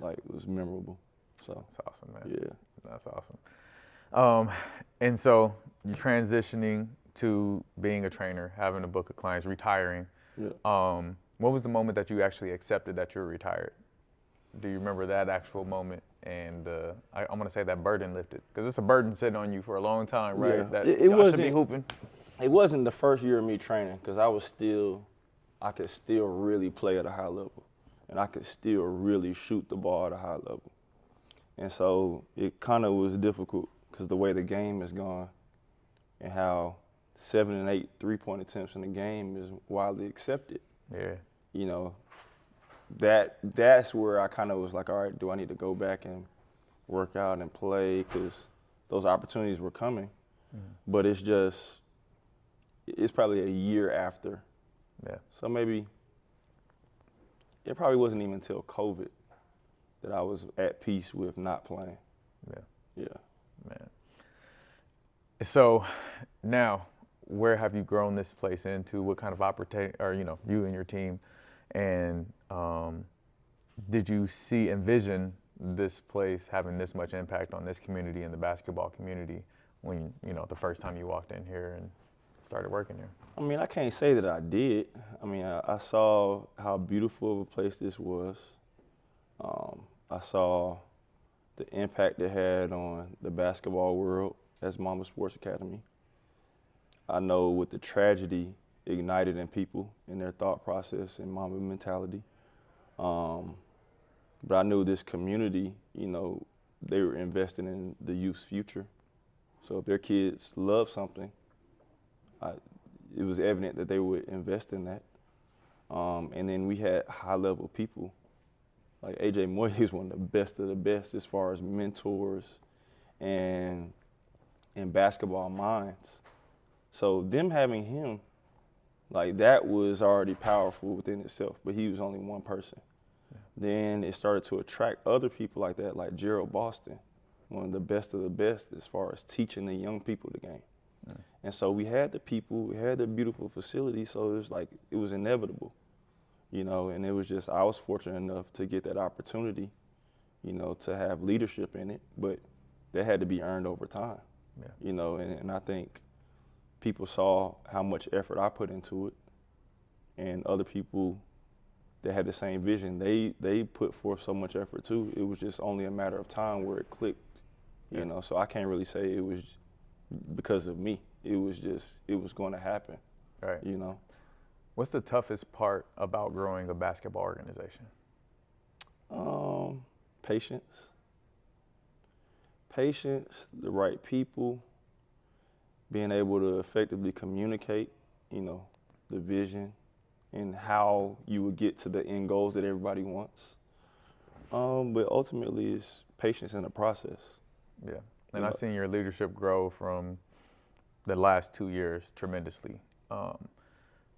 like it was memorable. So That's awesome, man. yeah, That's awesome. And so you're transitioning to being a trainer, having a book of clients, retiring. yeah. What was the moment that you actually accepted that you're retired? Do you remember that actual moment? And I'm gonna say that burden lifted, because it's a burden sitting on you for a long time, right? Yeah. That It I should be wasn't- hooping. It wasn't the first year of me training, because I could still really play at a high level, and I could still really shoot the ball at a high level. And so it kind of was difficult, because the way the game has gone and how 7 and 8 3-point attempts in the game is widely accepted. Yeah. That's where I kind of was like, all right, do I need to go back and work out and play? Because those opportunities were coming. But it's probably a year after. Yeah. So maybe it probably wasn't even until COVID that I was at peace with not playing. Yeah. Yeah. Man. So now, where have you grown this place into? What kind of opportunity, or you and your team, and did you envision this place having this much impact on this community and the basketball community when the first time you walked in here and started working here? I mean, I can't say that I did. I mean, I saw how beautiful of a place this was. I saw the impact it had on the basketball world as Mamba Sports Academy. I know what the tragedy ignited in people in their thought process and Mamba mentality. But I knew this community, they were investing in the youth's future. So if their kids love something, it was evident that they would invest in that. And then we had high-level people. Like A.J. Moye is one of the best as far as mentors and basketball minds. So them having him, like that was already powerful within itself, but he was only one person. Yeah. Then it started to attract other people like that, like Gerald Boston, one of the best as far as teaching the young people the game. Yeah. And so we had the people, we had the beautiful facility, so it was like, it was inevitable, and it was just, I was fortunate enough to get that opportunity, to have leadership in it, but that had to be earned over time, and I think people saw how much effort I put into it, and other people that had the same vision, they put forth so much effort too. It was just only a matter of time where it clicked, so I can't really say it was because of me. It was going to happen, right? What's the toughest part about growing a basketball organization? Patience, the right people, being able to effectively communicate, the vision and how you would get to the end goals that everybody wants. But ultimately, it's patience in the process. Yeah, and I've seen your leadership grow from the last 2 years tremendously.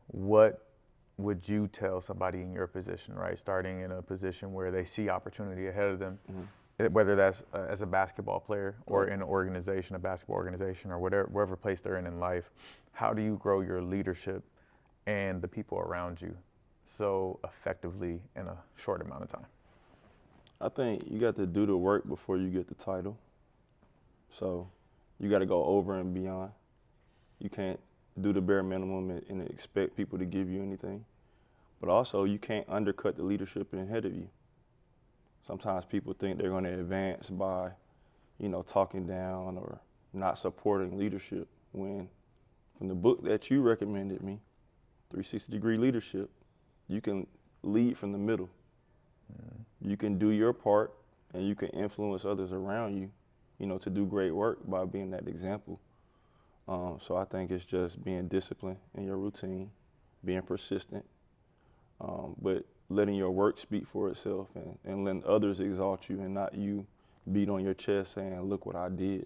What would you tell somebody in your position, right? Starting in a position where they see opportunity ahead of them, whether that's as a basketball player or in an organization, a basketball organization, or wherever place they're in life. How do you grow your leadership and the people around you so effectively in a short amount of time? I think you got to do the work before you get the title. So you got to go over and beyond. You can't do the bare minimum and expect people to give you anything. But also, you can't undercut the leadership ahead of you. Sometimes people think they're going to advance by, talking down or not supporting leadership, when from the book that you recommended me, 360-degree leadership, you can lead from the middle. You can do your part and you can influence others around you, to do great work by being that example. So I think it's just being disciplined in your routine, being persistent, but letting your work speak for itself, and letting others exalt you and not you beat on your chest saying, look what I did.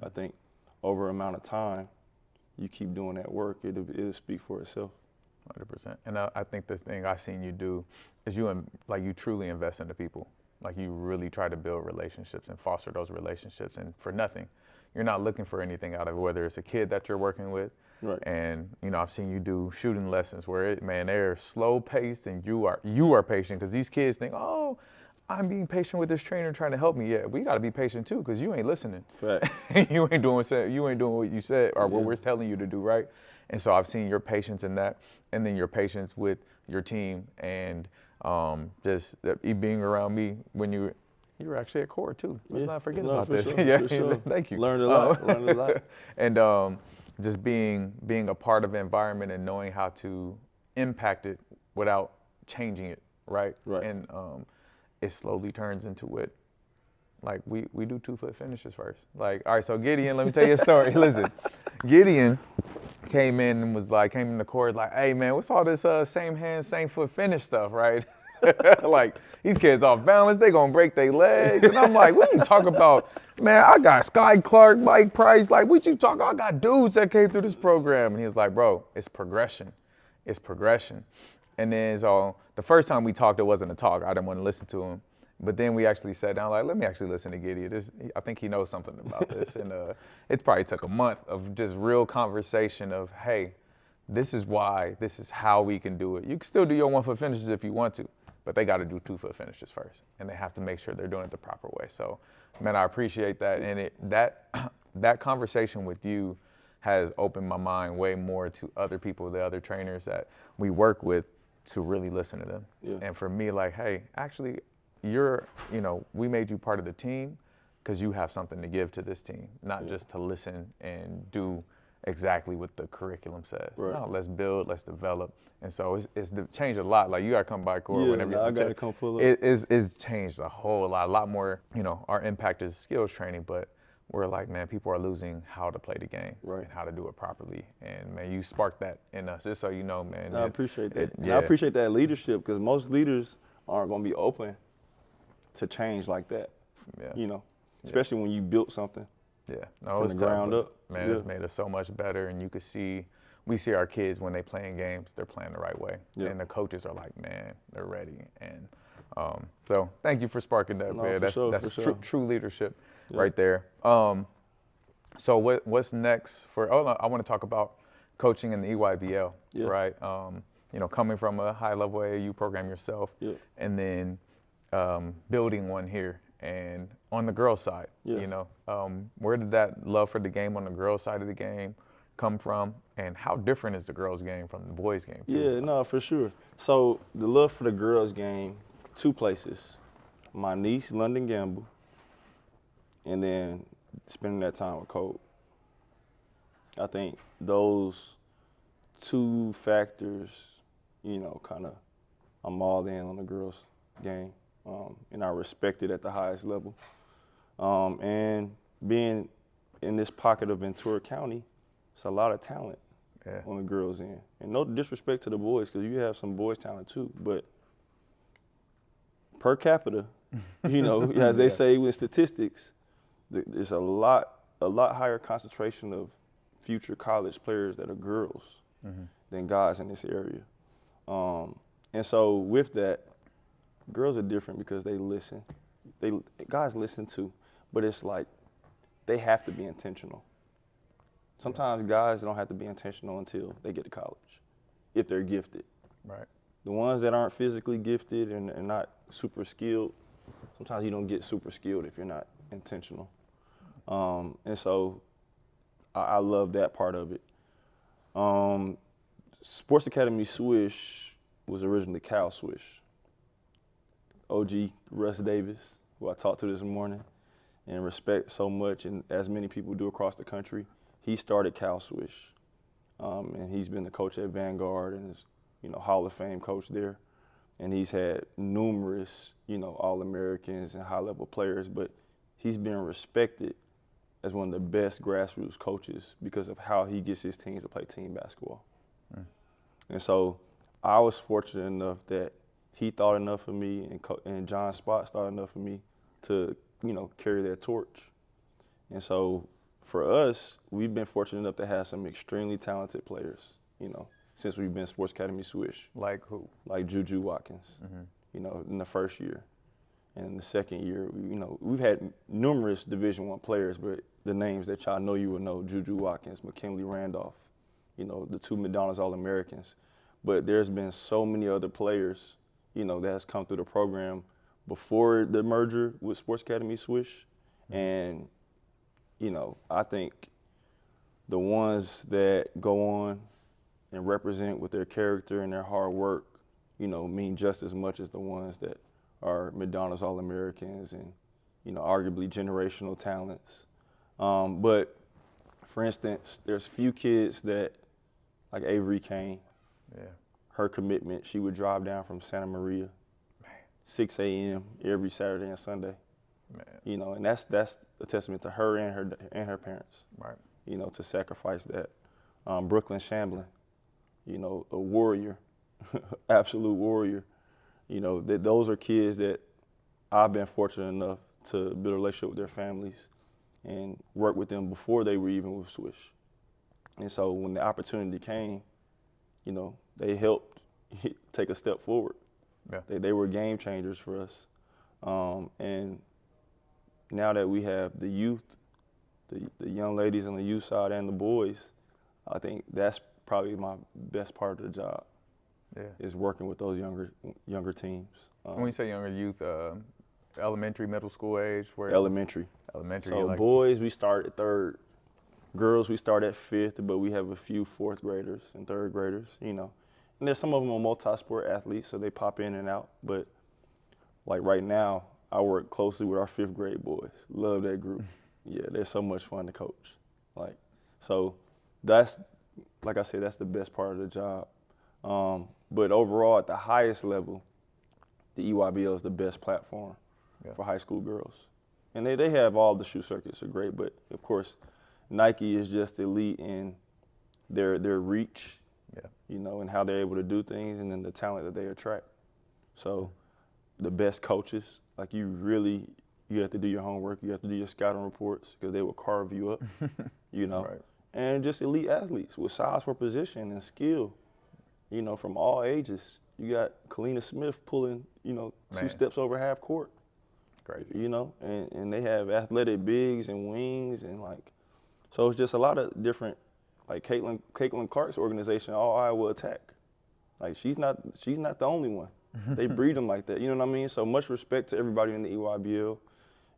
I think over amount of time, you keep doing that work, it'll speak for itself. 100%. And I think the thing I've seen you do is you truly invest into people. Like, you really try to build relationships and foster those relationships, and for nothing. You're not looking for anything out of it, whether it's a kid that you're working with. Right. And, I've seen you do shooting lessons where, they're slow paced and you are patient, because these kids think, oh, I'm being patient with this trainer trying to help me. Yeah, we got to be patient too, because you ain't listening. Facts. you ain't doing what you said or what we're telling you to do, right? And so I've seen your patience in that, and then your patience with your team, and just being around me when you were actually at core too. Let's not forget about this. Sure, yeah, for sure. Thank you. Learned a lot. And just being a part of the environment and knowing how to impact it without changing it, right? Right. And it slowly turns into what, like, we do 2-foot finishes first. Like, all right, so Gideon, let me tell you a story. Listen, Gideon came in the court like, hey man, what's all this same hand, same foot finish stuff, right? Like, these kids off balance, they gonna break their legs. And I'm like, what you talking about? Man, I got Sky Clark, Mike Price, like, what you talking about? I got dudes that came through this program. And he was like, bro, it's progression. It's progression. And then so the first time we talked, it wasn't a talk. I didn't want to listen to him. But then we actually sat down, like, let me actually listen to Gideon. I think he knows something about this. And it probably took a month of just real conversation of, hey, this is why, this is how we can do it. You can still do your 1-foot finishes if you want to, but they got to do 2-foot finishes first. And they have to make sure they're doing it the proper way. So, man, I appreciate that. And that conversation with you has opened my mind way more to other people, the other trainers that we work with, to really listen to them. Yeah. And for me, like, hey, actually, we made you part of the team because you have something to give to this team, not just to listen and do exactly what the curriculum says. Right. No, let's build, let's develop. And so it's changed a lot. Like, you got to come by core whenever you I got to come pull up. It's changed a whole lot. A lot more, our impact is skills training, but we're like, man, people are losing how to play the game and how to do it properly. And, man, you sparked that in us, just so you know, man. I appreciate that. And I appreciate that leadership, because most leaders aren't going to be open to change like that. Yeah. Especially when you built something. Yeah. No, from the ground up. Man, it's made us so much better. And we see our kids when they playing games, they're playing the right way. Yeah. And the coaches are like, man, they're ready. And so thank you for sparking that, man. That's true leadership right there. So what's next I want to talk about coaching in the EYBL, right? Coming from a high level AAU program yourself, and then building one here and on the girls' side, where did that love for the game on the girls' side of the game come from, and how different is the girls' game from the boys' game too? Yeah, no, for sure. So the love for the girls' game, 2 places: my niece, London Gamble, and then spending that time with Cole. I think those 2 factors, kind of, I'm all in on the girls' game. And I respect it at the highest level. And being in this pocket of Ventura County, it's a lot of talent on the girls' end. And no disrespect to the boys, because you have some boys' talent too, but per capita, as they say with statistics, there's a lot higher concentration of future college players that are girls than guys in this area. And so with that, girls are different because they listen. Guys listen too, but it's like they have to be intentional. Sometimes guys don't have to be intentional until they get to college, if they're gifted. Right. The ones that aren't physically gifted and not super skilled, sometimes you don't get super skilled if you're not intentional. And so I love that part of it. Sports Academy Swish was originally Cal Swish. OG Russ Davis, who I talked to this morning, and respect so much, and as many people do across the country. He started Cal Swish, and he's been the coach at Vanguard and is, Hall of Fame coach there. And he's had numerous, All-Americans and high-level players, but he's been respected as one of the best grassroots coaches because of how he gets his teams to play team basketball. And so I was fortunate enough that he thought enough of me, and John Spotts thought enough of me to, carry that torch. And so for us, we've been fortunate enough to have some extremely talented players, since we've been Sports Academy Swish. Like who? Like Juju Watkins, in the first year. And in the second year, we've had numerous Division I players, but the names that y'all know you will know, Juju Watkins, McKinley Randolph, the two McDonald's All-Americans. But there's been so many other players, that has come through the program before the merger with Sports Academy Swish. And, I think the ones that go on and represent with their character and their hard work, mean just as much as the ones that are McDonald's All-Americans and, arguably generational talents. But for instance, there's a few kids that, like Avery Kane, her commitment, she would drive down from Santa Maria, 6 a.m. every Saturday and Sunday. And that's a testament to her and her parents, right? To sacrifice that. Brooklyn Shamblin, a warrior, absolute warrior. Those are kids that I've been fortunate enough to build a relationship with their families and work with them before they were even with Swish. And so when the opportunity came, they helped take a step forward. Yeah. They were game changers for us. And now that we have the youth, the young ladies on the youth side and the boys, I think that's probably my best part of the job. Is working with those younger teams. When you say younger youth, elementary, middle school age? Elementary. So boys, we start at third. Girls, we start at fifth, but we have a few fourth graders and third graders, And there's some of them are multi-sport athletes, so they pop in and out. But like right now, I work closely with our fifth grade boys. Love that group. Yeah, they're so much fun to coach. So that's, like I said, that's the best part of the job. But overall, at the highest level, the EYBL is the best platform for high school girls. And they have all the shoe circuits are great, but of course, Nike is just elite in their reach, and how they're able to do things, and then the talent that they attract. So the best coaches, like you have to do your homework, you have to do your scouting reports, because they will carve you up, Right. And just elite athletes with size for position and skill. From all ages. You got Kalina Smith pulling, 2 steps over half court. Crazy. And they have athletic bigs and wings and so it's just a lot of different, like Caitlin Clark's organization, All Iowa Attack. She's not the only one. They breed them like that, you know what I mean? So much respect to everybody in the EYBL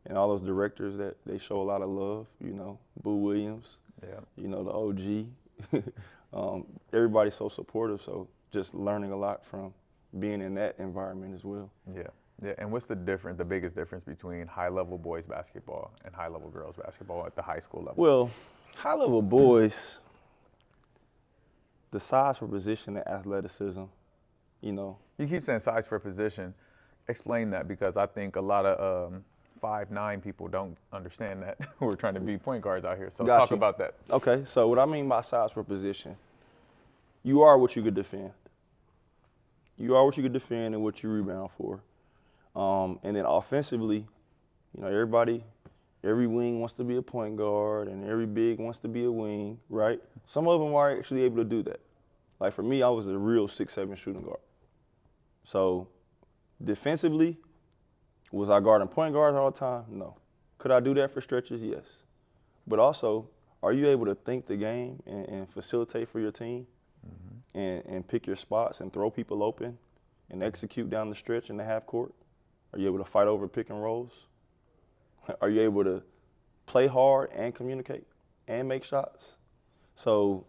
and all those directors that they show a lot of love, Boo Williams, the OG. Everybody's so supportive, so just learning a lot from being in that environment as well. Yeah, and what's the biggest difference between high-level boys basketball and high-level girls basketball at the high school level? Well, high-level boys, the size for position and athleticism, You keep saying size for position. Explain that, because I think a lot of 5'9" people don't understand that who are trying to be point guards out here. So talk about that. Okay, so what I mean by size for position, you are what you could defend. You are what you could defend and what you rebound for. And then offensively, every wing wants to be a point guard and every big wants to be a wing, right? Some of them are actually able to do that. Like for me, I was a real 6'7" shooting guard. So defensively, was I guarding point guards all the time? No. Could I do that for stretches? Yes. But also, are you able to think the game and facilitate for your team and pick your spots and throw people open and execute down the stretch in the half court? Are you able to fight over pick and rolls? Are you able to play hard and communicate and make shots? So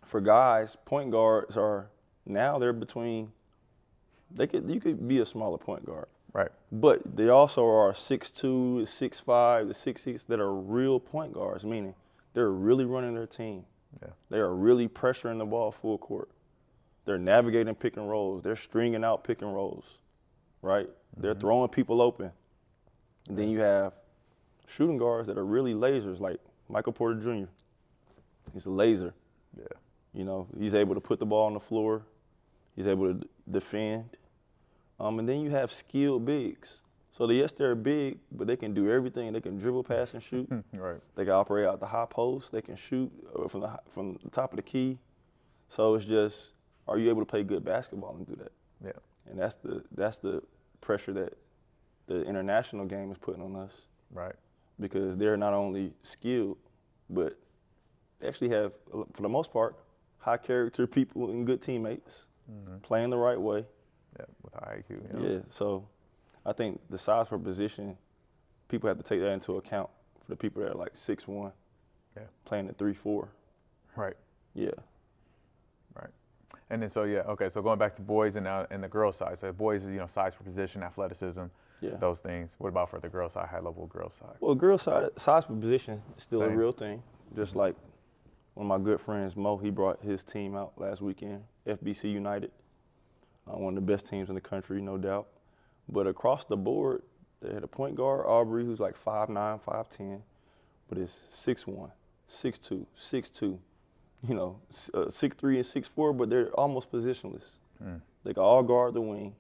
for guys, point guards are now they're between. You could be a smaller point guard. Right. But they also are 6'2", 6'5", 6'6" that are real point guards, meaning they're really running their team. Yeah. They are really pressuring the ball full court. They're navigating pick and rolls. They're stringing out pick and rolls, right? They're throwing people open. And then you have shooting guards that are really lasers, like Michael Porter Jr. He's a laser. Yeah. You know, he's able to put the ball on the floor. He's able to defend. And then you have skilled bigs. So yes, they're big, but they can do everything. They can dribble, pass, and shoot. Right. They can operate out the high post. They can shoot from the top of the key. So it's just, are you able to play good basketball and do that? Yeah. And that's the pressure that the international game is putting on us. Right. Because they're not only skilled, but they actually have, for the most part, high character people and good teammates, playing the right way. Yeah. With high IQ. You know? Yeah. So I think the size for position, people have to take that into account for the people that are like 6'1", playing at 3'4". Right. Yeah. Right. And then so going back to boys and the girls side. So boys is size for position, athleticism, those things. What about for the girls side, high level girls side? Well, girls side, size for position is still a Same. real thing. Just like one of my good friends, Mo, he brought his team out last weekend, FBC United, one of the best teams in the country, no doubt. But across the board, they had a point guard, Aubrey, who's like 5'9", 5'10", but it's 6'1", 6'2", 6'2", 6'3" and 6'4", but they're almost positionless. They can all guard the wing.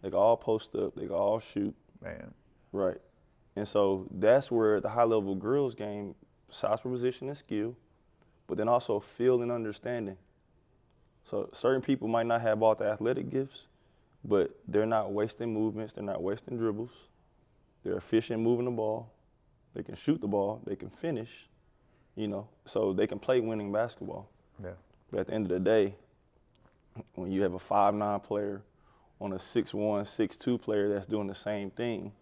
They can all post up. They can all shoot. Man. Right. And so that's where the high-level girls game, size for position and skill, but then also feel and understanding. So certain people might not have all the athletic gifts, but they're not wasting movements. They're not wasting dribbles. They're efficient moving the ball. They can shoot the ball. They can finish, so they can play winning basketball. Yeah. But at the end of the day, when you have a 5'9" player on a 6'1", 6'2" player that's doing the same thing,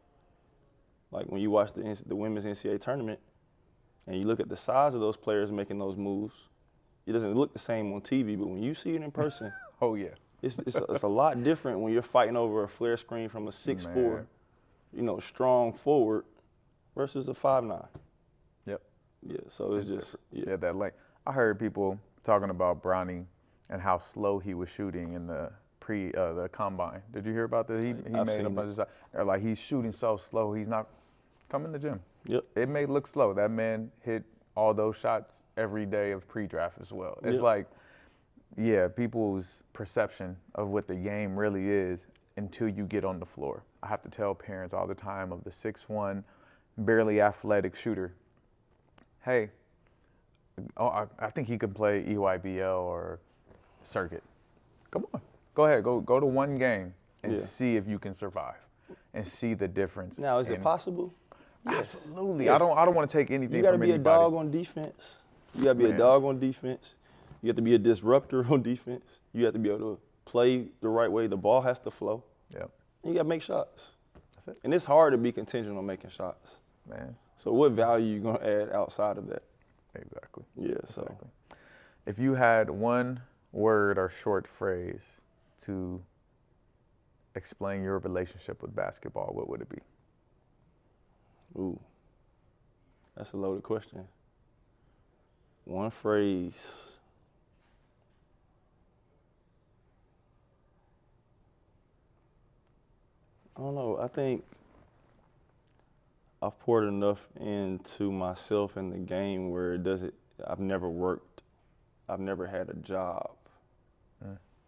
like when you watch the women's NCAA tournament and you look at the size of those players making those moves, it doesn't look the same on TV, but when you see it in person, Oh yeah. it's a lot different when you're fighting over a flare screen from a 6'4", strong forward versus a 5'9". Yep. Yeah, so it's just, Yeah, that length. I heard people talking about Bronny and how slow he was shooting in the the combine. Did you hear about that? He I've made a seen bunch of shots. They're like, he's shooting so slow, he's not coming to the gym. Yep. It may look slow. That man hit all those shots every day of pre-draft as well. It's Yep. like, people's perception of what the game really is until you get on the floor. I have to tell parents all the time of the 6'1", barely athletic shooter, hey, I think he could play EYBL or circuit. Come on. Go ahead. Go to one game and see if you can survive and see the difference. Now, is it possible? Yes. Absolutely. Yes. I don't want to take anything You got to from be anybody. a dog on defense. You got to be a dog on defense. You have to be a disruptor on defense. You have to be able to play the right way. The ball has to flow. Yeah. And you got to make shots. That's it. And it's hard to be contingent on making shots. Man. So what value you going to add outside of that? Exactly. Yeah, so. Exactly. If you had one word or short phrase to explain your relationship with basketball, what would it be? Ooh, that's a loaded question. One phrase. I don't know. I think I've poured enough into myself in the game where I've never worked. I've never had a job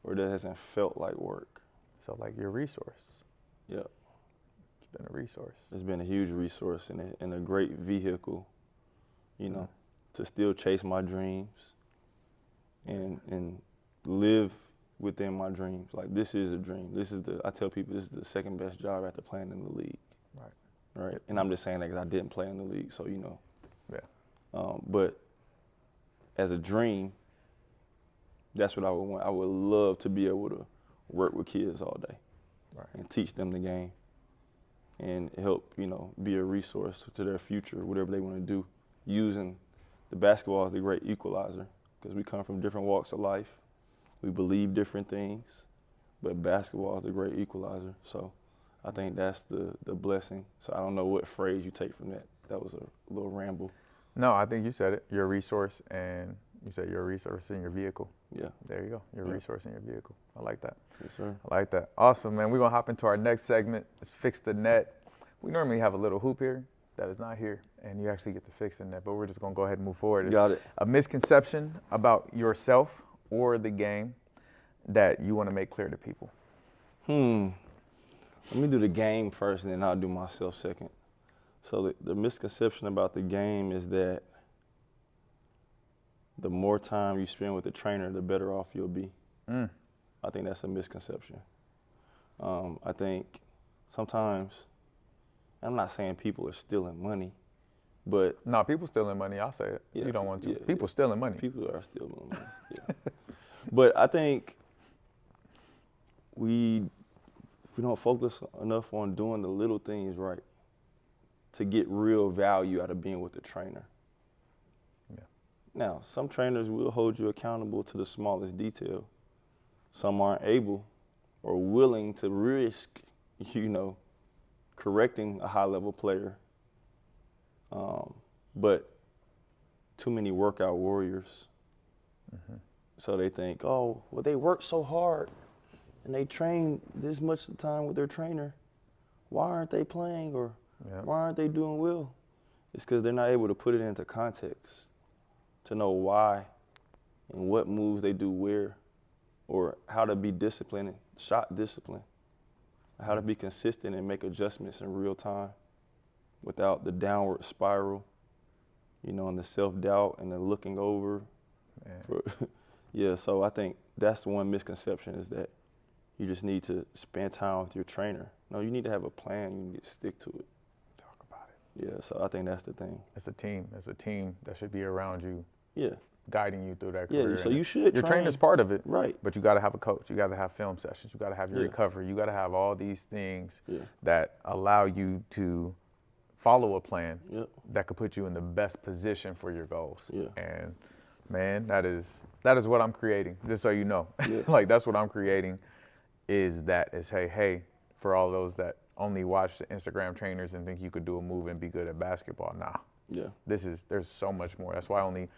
where that hasn't felt like work. So like your resource. Yep. It's been a resource. It's been a huge resource and a great vehicle, to still chase my dreams and live within my dreams. Like, this is a dream. I tell people this is the second best job after playing in the league. Right. And I'm just saying that because I didn't play in the league, so Yeah. But as a dream, that's what I would want. I would love to be able to work with kids all day, and teach them the game, and help be a resource to their future, whatever they want to do, using the basketball as the great equalizer, because we come from different walks of life, we believe different things, but basketball is the great equalizer. So I think that's the blessing. So I don't know what phrase you take from that. That was a little ramble. No, I think you said it. You're a resource, and you said you're a resource in your vehicle. Yeah. There you go. You're a resource in your vehicle. I like that. Yes, sir. I like that. Awesome, man. We're going to hop into our next segment. It's Fix the Net. We normally have a little hoop here that is not here, and you actually get to fix the net, but we're just going to go ahead and move forward. Got it. A misconception about yourself or the game that you want to make clear to people. Let me do the game first, and then I'll do myself second. So the misconception about the game is that the more time you spend with the trainer, the better off you'll be. I think that's a misconception. I think sometimes, I'm not saying people are stealing money, but No, people stealing money. I'll say it. Yeah, You don't want to. yeah, People stealing money. people are stealing money. Yeah. But I think we don't focus enough on doing the little things right to get real value out of being with the trainer. Yeah. Now, some trainers will hold you accountable to the smallest detail. Some aren't able or willing to risk, correcting a high-level player. But too many workout warriors. So they think, oh, well, they work so hard and they train this much of the time with their trainer. Why aren't they playing, or why aren't they doing well? It's because they're not able to put it into context to know why and what moves they do where, or how to be disciplined, shot discipline, how to be consistent and make adjustments in real time without the downward spiral, and the self-doubt and the looking over. So I think that's the one misconception, is that you just need to spend time with your trainer. No, you need to have a plan. You need to stick to it. Talk about it. Yeah, so I think that's the thing. It's a team. It's a team that should be around you. Yeah. Guiding you through that career. Yeah, so you should Your train. trainer's part of it. Right. But you got to have a coach. You got to have film sessions. You got to have your recovery. You got to have all these things that allow you to follow a plan that could put you in the best position for your goals. Yeah. And man, that is what I'm creating. Just so you know, Yeah. like that's what I'm creating. Is hey, for all those that only watch the Instagram trainers and think you could do a move and be good at basketball. Nah. Yeah. There's so much more. That's why only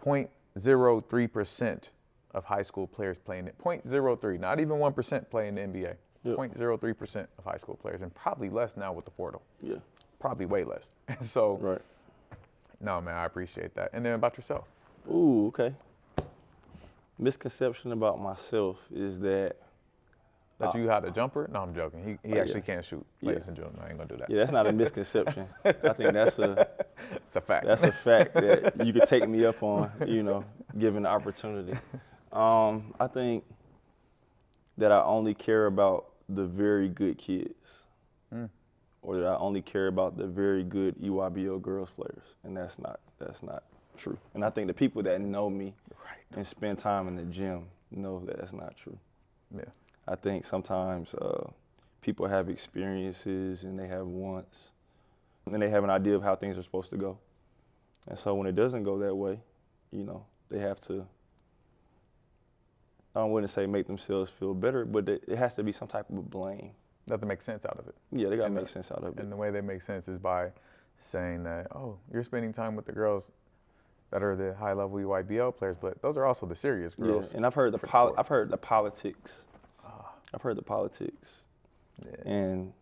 0.03% of high school players play in it. 0.03, not even 1% play in the NBA. 0.03% of high school players, and probably less now with the portal. Yeah. Probably way less. So, Right. no, man, I appreciate that. And then about yourself. Ooh, okay. Misconception about myself is that You had a jumper? No, I'm joking. He actually can't shoot, ladies and gentlemen. I ain't gonna do that. Yeah, that's not a misconception. I think that's It's a fact. That's a fact that you could take me up on, given the opportunity. I think that I only care about the very good kids, or that I only care about the very good EYBL girls players, and that's not true. And I think the people that know me and spend time in the gym know that that's not true. Yeah. I think sometimes people have experiences and they have wants, and they have an idea of how things are supposed to go. And so when it doesn't go that way, they have to, I wouldn't say make themselves feel better, but it has to be some type of blame. They have to make sense out of it. Yeah, they got to make sense out of it. And the way they make sense is by saying that, oh, you're spending time with the girls that are the high-level EYBL players, but those are also the serious girls. Yeah, and I've heard the politics. I've heard the politics, and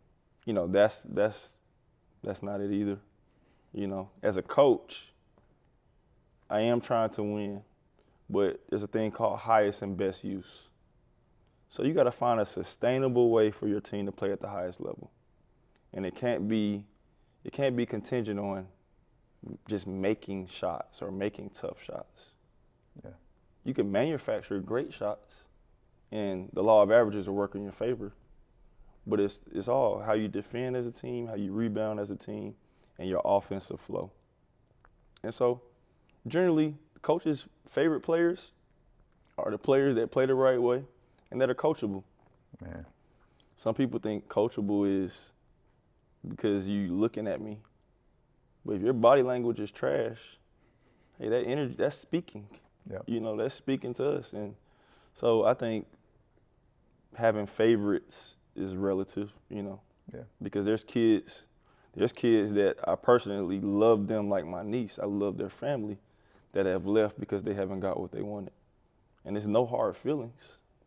that's not it either. As a coach, I am trying to win, but there's a thing called highest and best use. So you got to find a sustainable way for your team to play at the highest level, and it can't be contingent on just making shots or making tough shots. Yeah. You can manufacture great shots, and the law of averages will work in your favor. But it's all how you defend as a team, how you rebound as a team, and your offensive flow. And so, generally, coaches' favorite players are the players that play the right way and that are coachable. Man. Some people think coachable is because you looking at me. But if your body language is trash, hey, that energy, that's speaking. Yep. That's speaking to us. And so I think having favorites is relative, Yeah. Because there's kids that I personally love them like my niece. I love their family that have left because they haven't got what they wanted. And there's no hard feelings.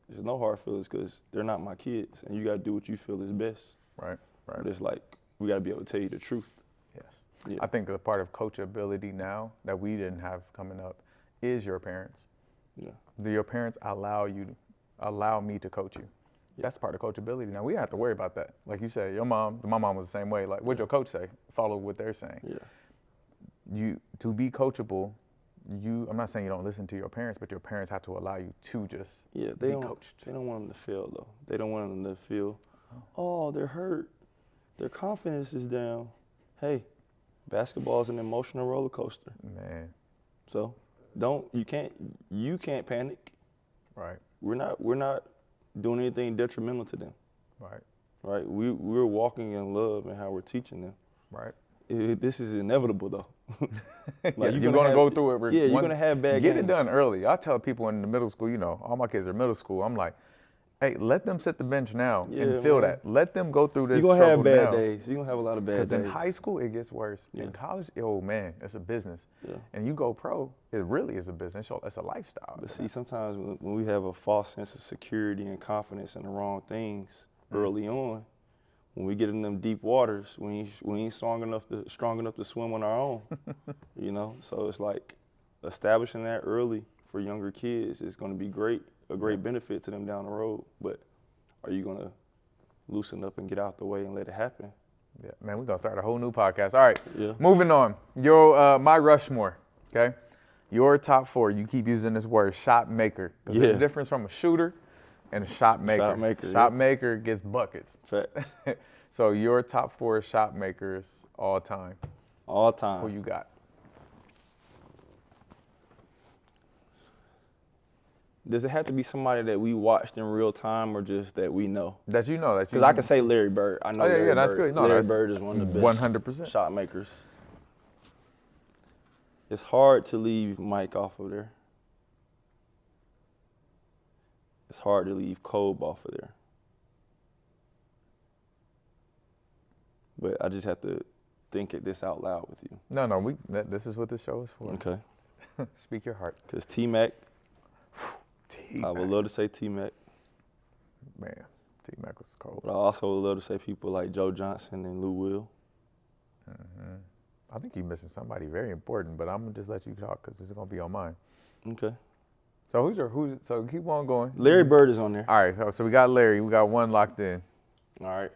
There's no hard feelings because they're not my kids, and you gotta do what you feel is best. Right. Right. But it's like we gotta be able to tell you the truth. Yes. Yeah. I think a part of coachability now that we didn't have coming up is your parents. Yeah. Do your parents allow me to coach you? Yeah. That's part of coachability. Now we don't have to worry about that. Like you said, my mom was the same way. Like, what'd your coach say? Follow what they're saying. Yeah. To be coachable, I'm not saying you don't listen to your parents, but your parents have to allow you to just be coached. They don't want them to fail though. They don't want them to feel, oh, they're hurt. Their confidence is down. Hey, basketball is an emotional roller coaster. Man. So you can't panic. Right. We're not doing anything detrimental to them. Right. Right. We're walking in love and how we're teaching them. Right. This is inevitable though. Like you're gonna go through it. You're gonna have bad Get games. it done early. I tell people in the middle school, all my kids are middle school. I'm like, hey, let them sit the bench now and feel that. Let them go through this. You're gonna have bad now. days. You're gonna have a lot of bad days. Because in high school it gets worse. Yeah. In college, oh man, it's a business. Yeah. And you go pro, it really is a business. So it's a lifestyle. But see, sometimes when we have a false sense of security and confidence in the wrong things early on, when we get in them deep waters, we ain't strong enough to swim on our own. So it's like establishing that early for younger kids is going to be a great benefit to them down the road. But are you going to loosen up and get out the way and let it happen? Yeah, man, we're gonna start a whole new podcast. All right, Yeah. Moving on. Your my Rushmore, okay? Your top 4. You keep using this word, shot maker. Yeah. There's a difference from a shooter and a shot maker. Shot maker, maker gets buckets. Fact. So your top 4 shot makers all time. All time. Who you got? Does it have to be somebody that we watched in real time or just that we know? That you know. Because I can say Larry Bird. I know Oh, yeah, Larry yeah, that's Bird. good. No, Larry that's Bird is one of the best 100%. shot makers. It's hard to leave Mike off of there. It's hard to leave Kobe off of there. But I just have to think this out loud with you. No, this is what this show is for. Okay. Speak your heart. Because T-Mac, T-Mac. I would love to say T-Mac. Man, T-Mac was cold. But I also would love to say people like Joe Johnson and Lou Will. Mm-hmm. I think you're missing somebody very important, but I'm gonna just let you talk because it's gonna be on mine. Okay. So so keep on going. Larry Bird is on there. All right, so we got Larry. We got one locked in. All right.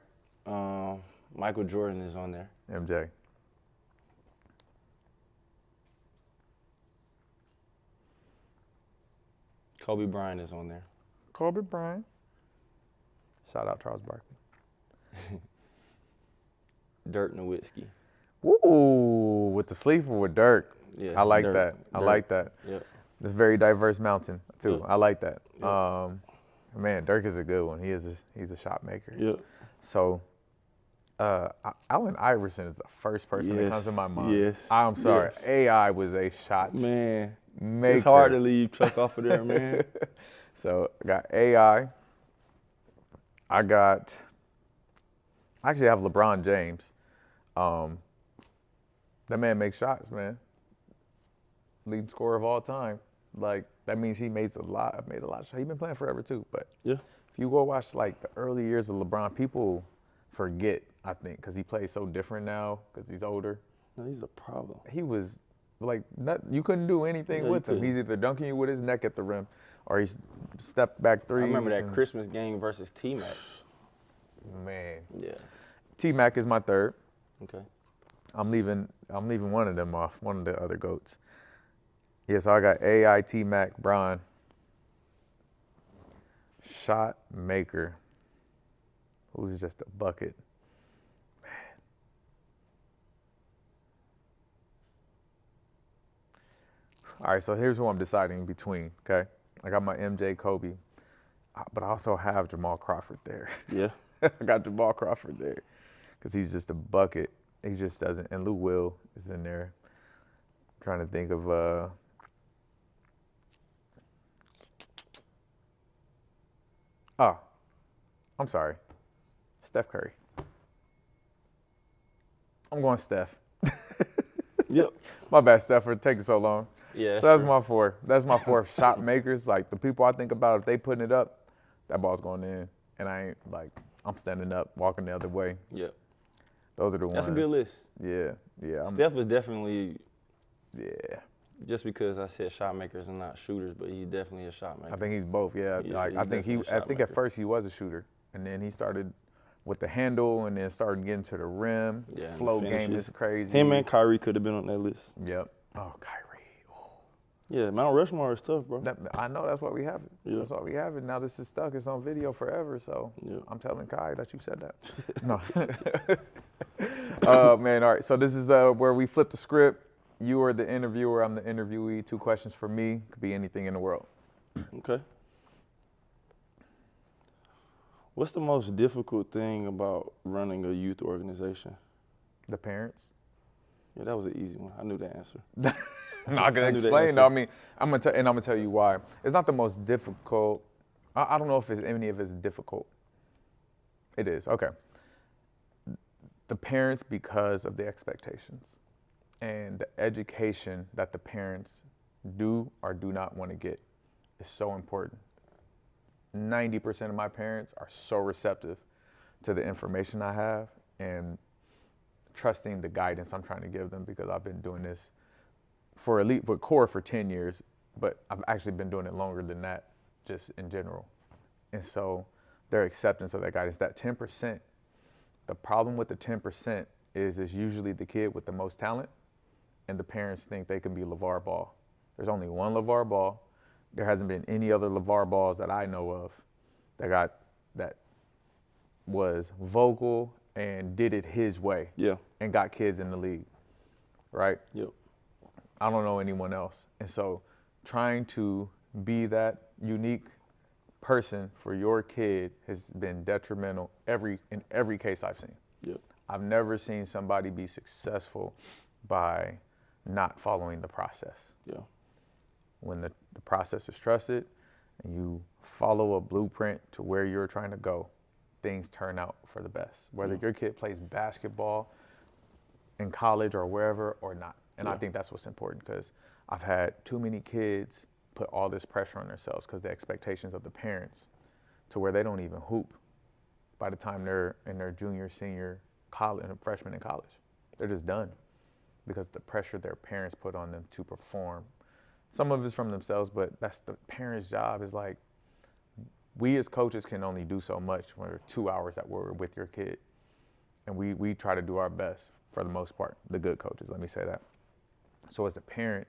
Michael Jordan is on there. MJ. Kobe Bryant is on there. Kobe Bryant. Shout out Charles Barkley. Dirk Nowitzki. Woo, with the sleeper with Dirk. Yeah, I like Dirk. that. I Dirk. like that. Yep. It's a very diverse mountain too. Yep. I like that. Yep. Man, Dirk is a good one. He's a shot maker. Yep. So, Allen Iverson is the first person that comes to my mind. Yes. I'm sorry. Yes. AI was a shot Man, maker. it's hard to leave Chuck off of there, man. So I got AI. I actually have LeBron James. That man makes shots, man. Leading scorer of all time. Like that means he made a lot of shots. He's been playing forever too. But Yeah. if you go watch like the early years of LeBron, people forget, I think, because he plays so different now because he's older. No, he's a problem. He was like, you couldn't do anything with him. He's either dunking you with his neck at the rim or he's step back threes. I remember that Christmas game versus T-Mac. Man. Yeah. T-Mac is my third. Okay. I'm leaving one of them off, one of the other GOATs. Yeah, so I got AI, T-Mac, Bron. Shot maker. Who's just a bucket. Man. All right, so here's who I'm deciding between, okay? I got my MJ, Kobe, but I also have Jamal Crawford there. Yeah. I got Jamal Crawford there because he's just a bucket. He just doesn't, and Lou Will is in there. I'm trying to think of, I'm sorry, Steph Curry. I'm going Steph. Yep. My bad, Steph, for taking so long. Yeah, So that's true. my four. That's my four shot makers. Like the people I think about, if they putting it up, that ball's going in. And I ain't like, I'm standing up, walking the other way. Yep. Those are the ones. That's a good list. Yeah, yeah. Steph is definitely, Yeah. just because I said shot makers and not shooters, but he's definitely a shot maker. I think he's both. Yeah. Yeah, Like he's I think definitely a shot at maker. first he was a shooter, and then he started with the handle, and then started getting to the rim. Yeah, and the Flow game finishes. is crazy. Him and Kyrie could have been on that list. Yep. Oh, Kyrie. Oh. Yeah, Mount Rushmore is tough, bro. I know, that's why we have it. Yeah. That's why we have it. Now this is stuck. It's on video forever. So Yeah. I'm telling Kai that you said that. No. Oh man. All right. So this is where we flip the script. You are the interviewer. I'm the interviewee. 2 questions for me. Could be anything in the world. Okay. What's the most difficult thing about running a youth organization? The parents. Yeah, that was an easy one. I knew the answer. I'm not gonna I knew the explain. answer. No, I mean, I'm gonna tell you why. It's not the most difficult. I don't know if any of it's difficult. It is. Okay. The parents, because of the expectations and the education that the parents do or do not want to get, is so important. 90% of my parents are so receptive to the information I have and trusting the guidance I'm trying to give them, because I've been doing this for core for 10 years, but I've actually been doing it longer than that, just in general. And so their acceptance of that guidance, that 10%, the problem with the 10% is usually the kid with the most talent, and the parents think they can be LeVar Ball. There's only one LeVar Ball. There hasn't been any other LeVar Balls that I know of that was vocal and did it his way. Yeah. And got kids in the league, right? Yep. I don't know anyone else. And so trying to be that unique person for your kid has been detrimental in every case I've seen. Yep. I've never seen somebody be successful by not following the process. Yeah. When the process is trusted and you follow a blueprint to where you're trying to go, things turn out for the best. Whether your kid plays basketball in college or wherever or not. And I think that's what's important, because I've had too many kids put all this pressure on themselves because the expectations of the parents, to where they don't even hoop by the time they're in their junior, senior, college, and freshman in college. They're just done because the pressure their parents put on them to perform. Some of it's from themselves, but that's the parents' job. Is like, we as coaches can only do so much when we're 2 hours that we're with your kid. And we try to do our best for the most part, the good coaches, let me say that. So as a parent,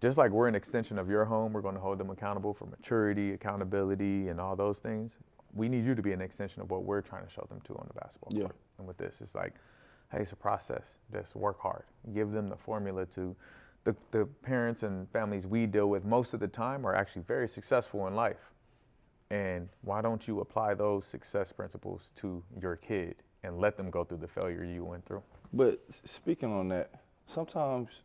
just like we're an extension of your home, we're going to hold them accountable for maturity, accountability, and all those things. We need you to be an extension of what we're trying to show them too on the basketball court. And with this, it's like, hey, it's a process. Just work hard. Give them the formula to the parents and families we deal with most of the time are actually very successful in life. And why don't you apply those success principles to your kid and let them go through the failure you went through? But speaking on that, sometimes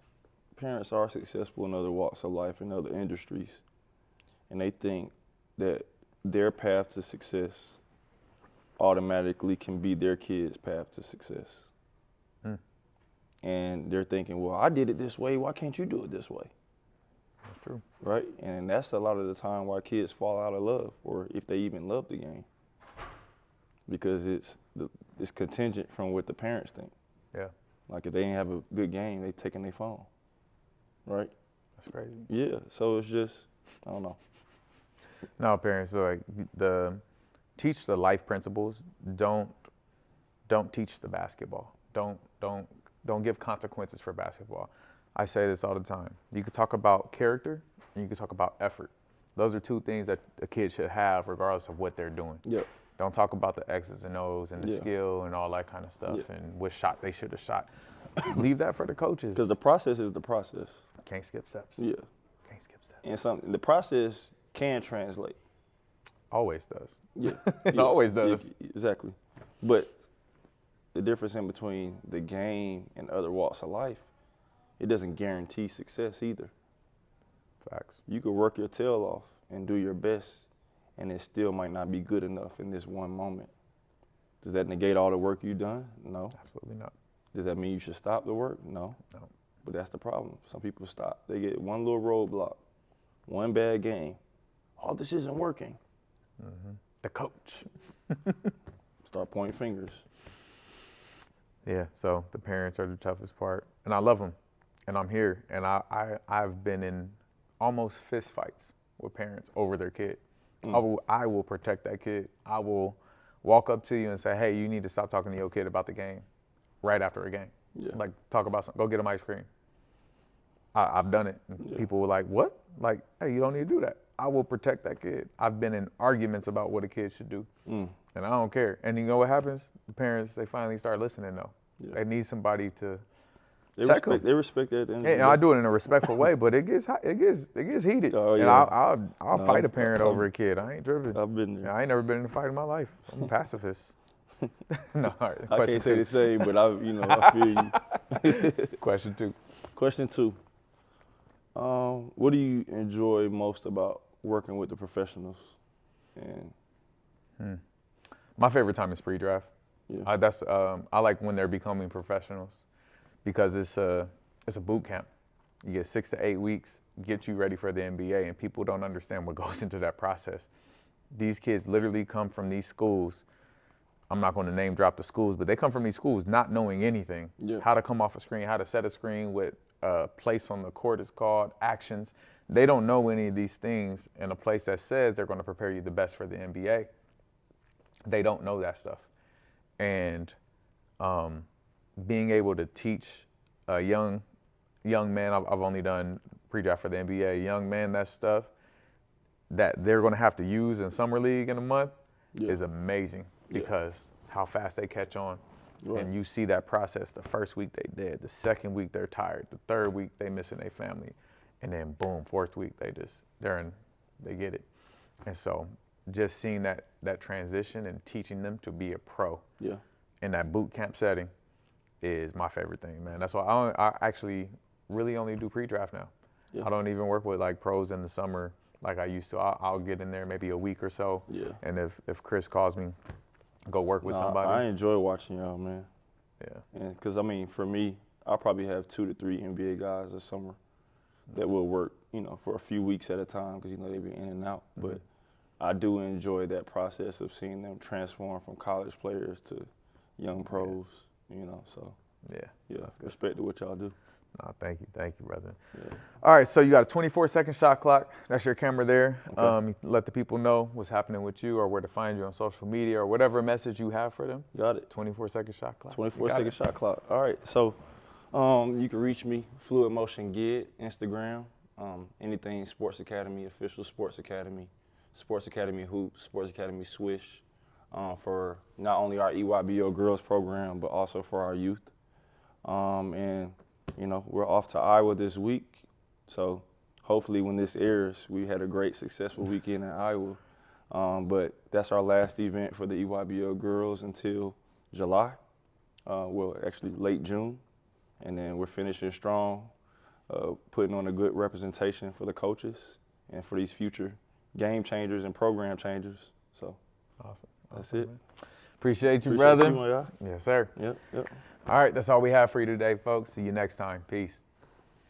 parents are successful in other walks of life, in other industries, and they think that their path to success automatically can be their kid's path to success. And they're thinking, well, I did it this way, why can't you do it this way? That's true. Right? And that's a lot of the time why kids fall out of love, or if they even love the game, because it's contingent from what the parents think. Yeah. Like if they didn't have a good game, they taking their phone, right? That's crazy. Yeah, so it's just, I don't know. No, parents, like teach the life principles. Don't teach the basketball. Don't give consequences for basketball. I say this all the time. You could talk about character and you could talk about effort. Those are 2 things that a kid should have regardless of what they're doing. Yeah. Don't talk about the X's and O's and the skill and all that kind of stuff and what shot they should have shot. Leave that for the coaches. Because the process is the process. Can't skip steps. Yeah. Can't skip steps. And the process can translate. Always does. Yeah. It always does. Yeah, exactly. But the difference in between the game and other walks of life, it doesn't guarantee success either. Facts. You could work your tail off and do your best, and it still might not be good enough in this one moment. Does that negate all the work you've done? No. Absolutely not. Does that mean you should stop the work? No. No. But that's the problem. Some people stop. They get one little roadblock, one bad game. Oh, this isn't working. The coach. Start pointing fingers. Yeah, so the parents are the toughest part. And I love them. And I'm here. And I've been in almost fist fights with parents over their kid. I will protect that kid. I will walk up to you and say, hey, you need to stop talking to your kid about the game right after a game. Yeah. Like, talk about something. Go get them ice cream. I've done it. And people were like, what? Like, hey, you don't need to do that. I will protect that kid. I've been in arguments about what a kid should do. And I don't care. And you know what happens? The parents, they finally start listening though. Yeah. They need somebody to They check them. They respect that at the end of the And day. I do it in a respectful way, but it gets heated. Oh, And yeah. I'll No, fight a parent over a kid. I ain't driven. I've been there. I ain't never been in a fight in my life. I'm a pacifist. No, all right. I Question can't say the two. same, but I feel you. Question two. Question 2. What do you enjoy most about working with the professionals? And My favorite time is pre-draft. yeah, I like when they're becoming professionals because it's a boot camp. You get 6 to 8 weeks, get you ready for the NBA, and people don't understand what goes into that process. These kids literally come from these schools. I'm not going to name drop the schools, but they come from these schools not knowing anything. Yeah. How to come off a screen, how to set a screen, what place on the court is called, actions. They don't know any of these things in a place that says they're going to prepare you the best for the NBA. They don't know that stuff. And being able to teach a young man, I've only done pre-draft for the NBA, a young man that stuff that they're going to have to use in summer league in a month is amazing because how fast they catch on. Right. And you see that process. The first week they dead, the second week they're tired, the third week they missing their family, and then boom, fourth week they get it. And so just seeing that transition and teaching them to be a pro in that boot camp setting is my favorite thing, man. That's why I actually really only do pre-draft now. I don't even work with like pros in the summer like I used to. I'll get in there maybe a week or so. And if Chris calls me, go work with somebody. I enjoy watching y'all, man. Yeah. And because I mean, for me, I'll probably have 2 to 3 NBA guys this summer that will work, for a few weeks at a time because they be in and out. But I do enjoy that process of seeing them transform from college players to young pros. So Yeah. respect to what y'all do. No, thank you, brother. Yeah. All right, so you got a 24-second shot clock. That's your camera there. Okay. You let the people know what's happening with you or where to find you on social media or whatever message you have for them. Got it. 24-second shot clock. 24-second shot clock. All right. So you can reach me, Fluid Motion Gid, Instagram, anything Sports Academy, official Sports Academy Hoops, Sports Academy Swish, for not only our EYBO girls program, but also for our youth. And we're off to Iowa this week. So hopefully when this airs, we had a great, successful weekend in Iowa. But that's our last event for the EYBO girls until July. Well, actually late June. And then we're finishing strong, putting on a good representation for the coaches and for these future game changers and program changers. So Awesome. that's it. Man. Appreciate you, Appreciate brother. you, my guy. Yes, sir. Yep. All right, that's all we have for you today, folks. See you next time. Peace.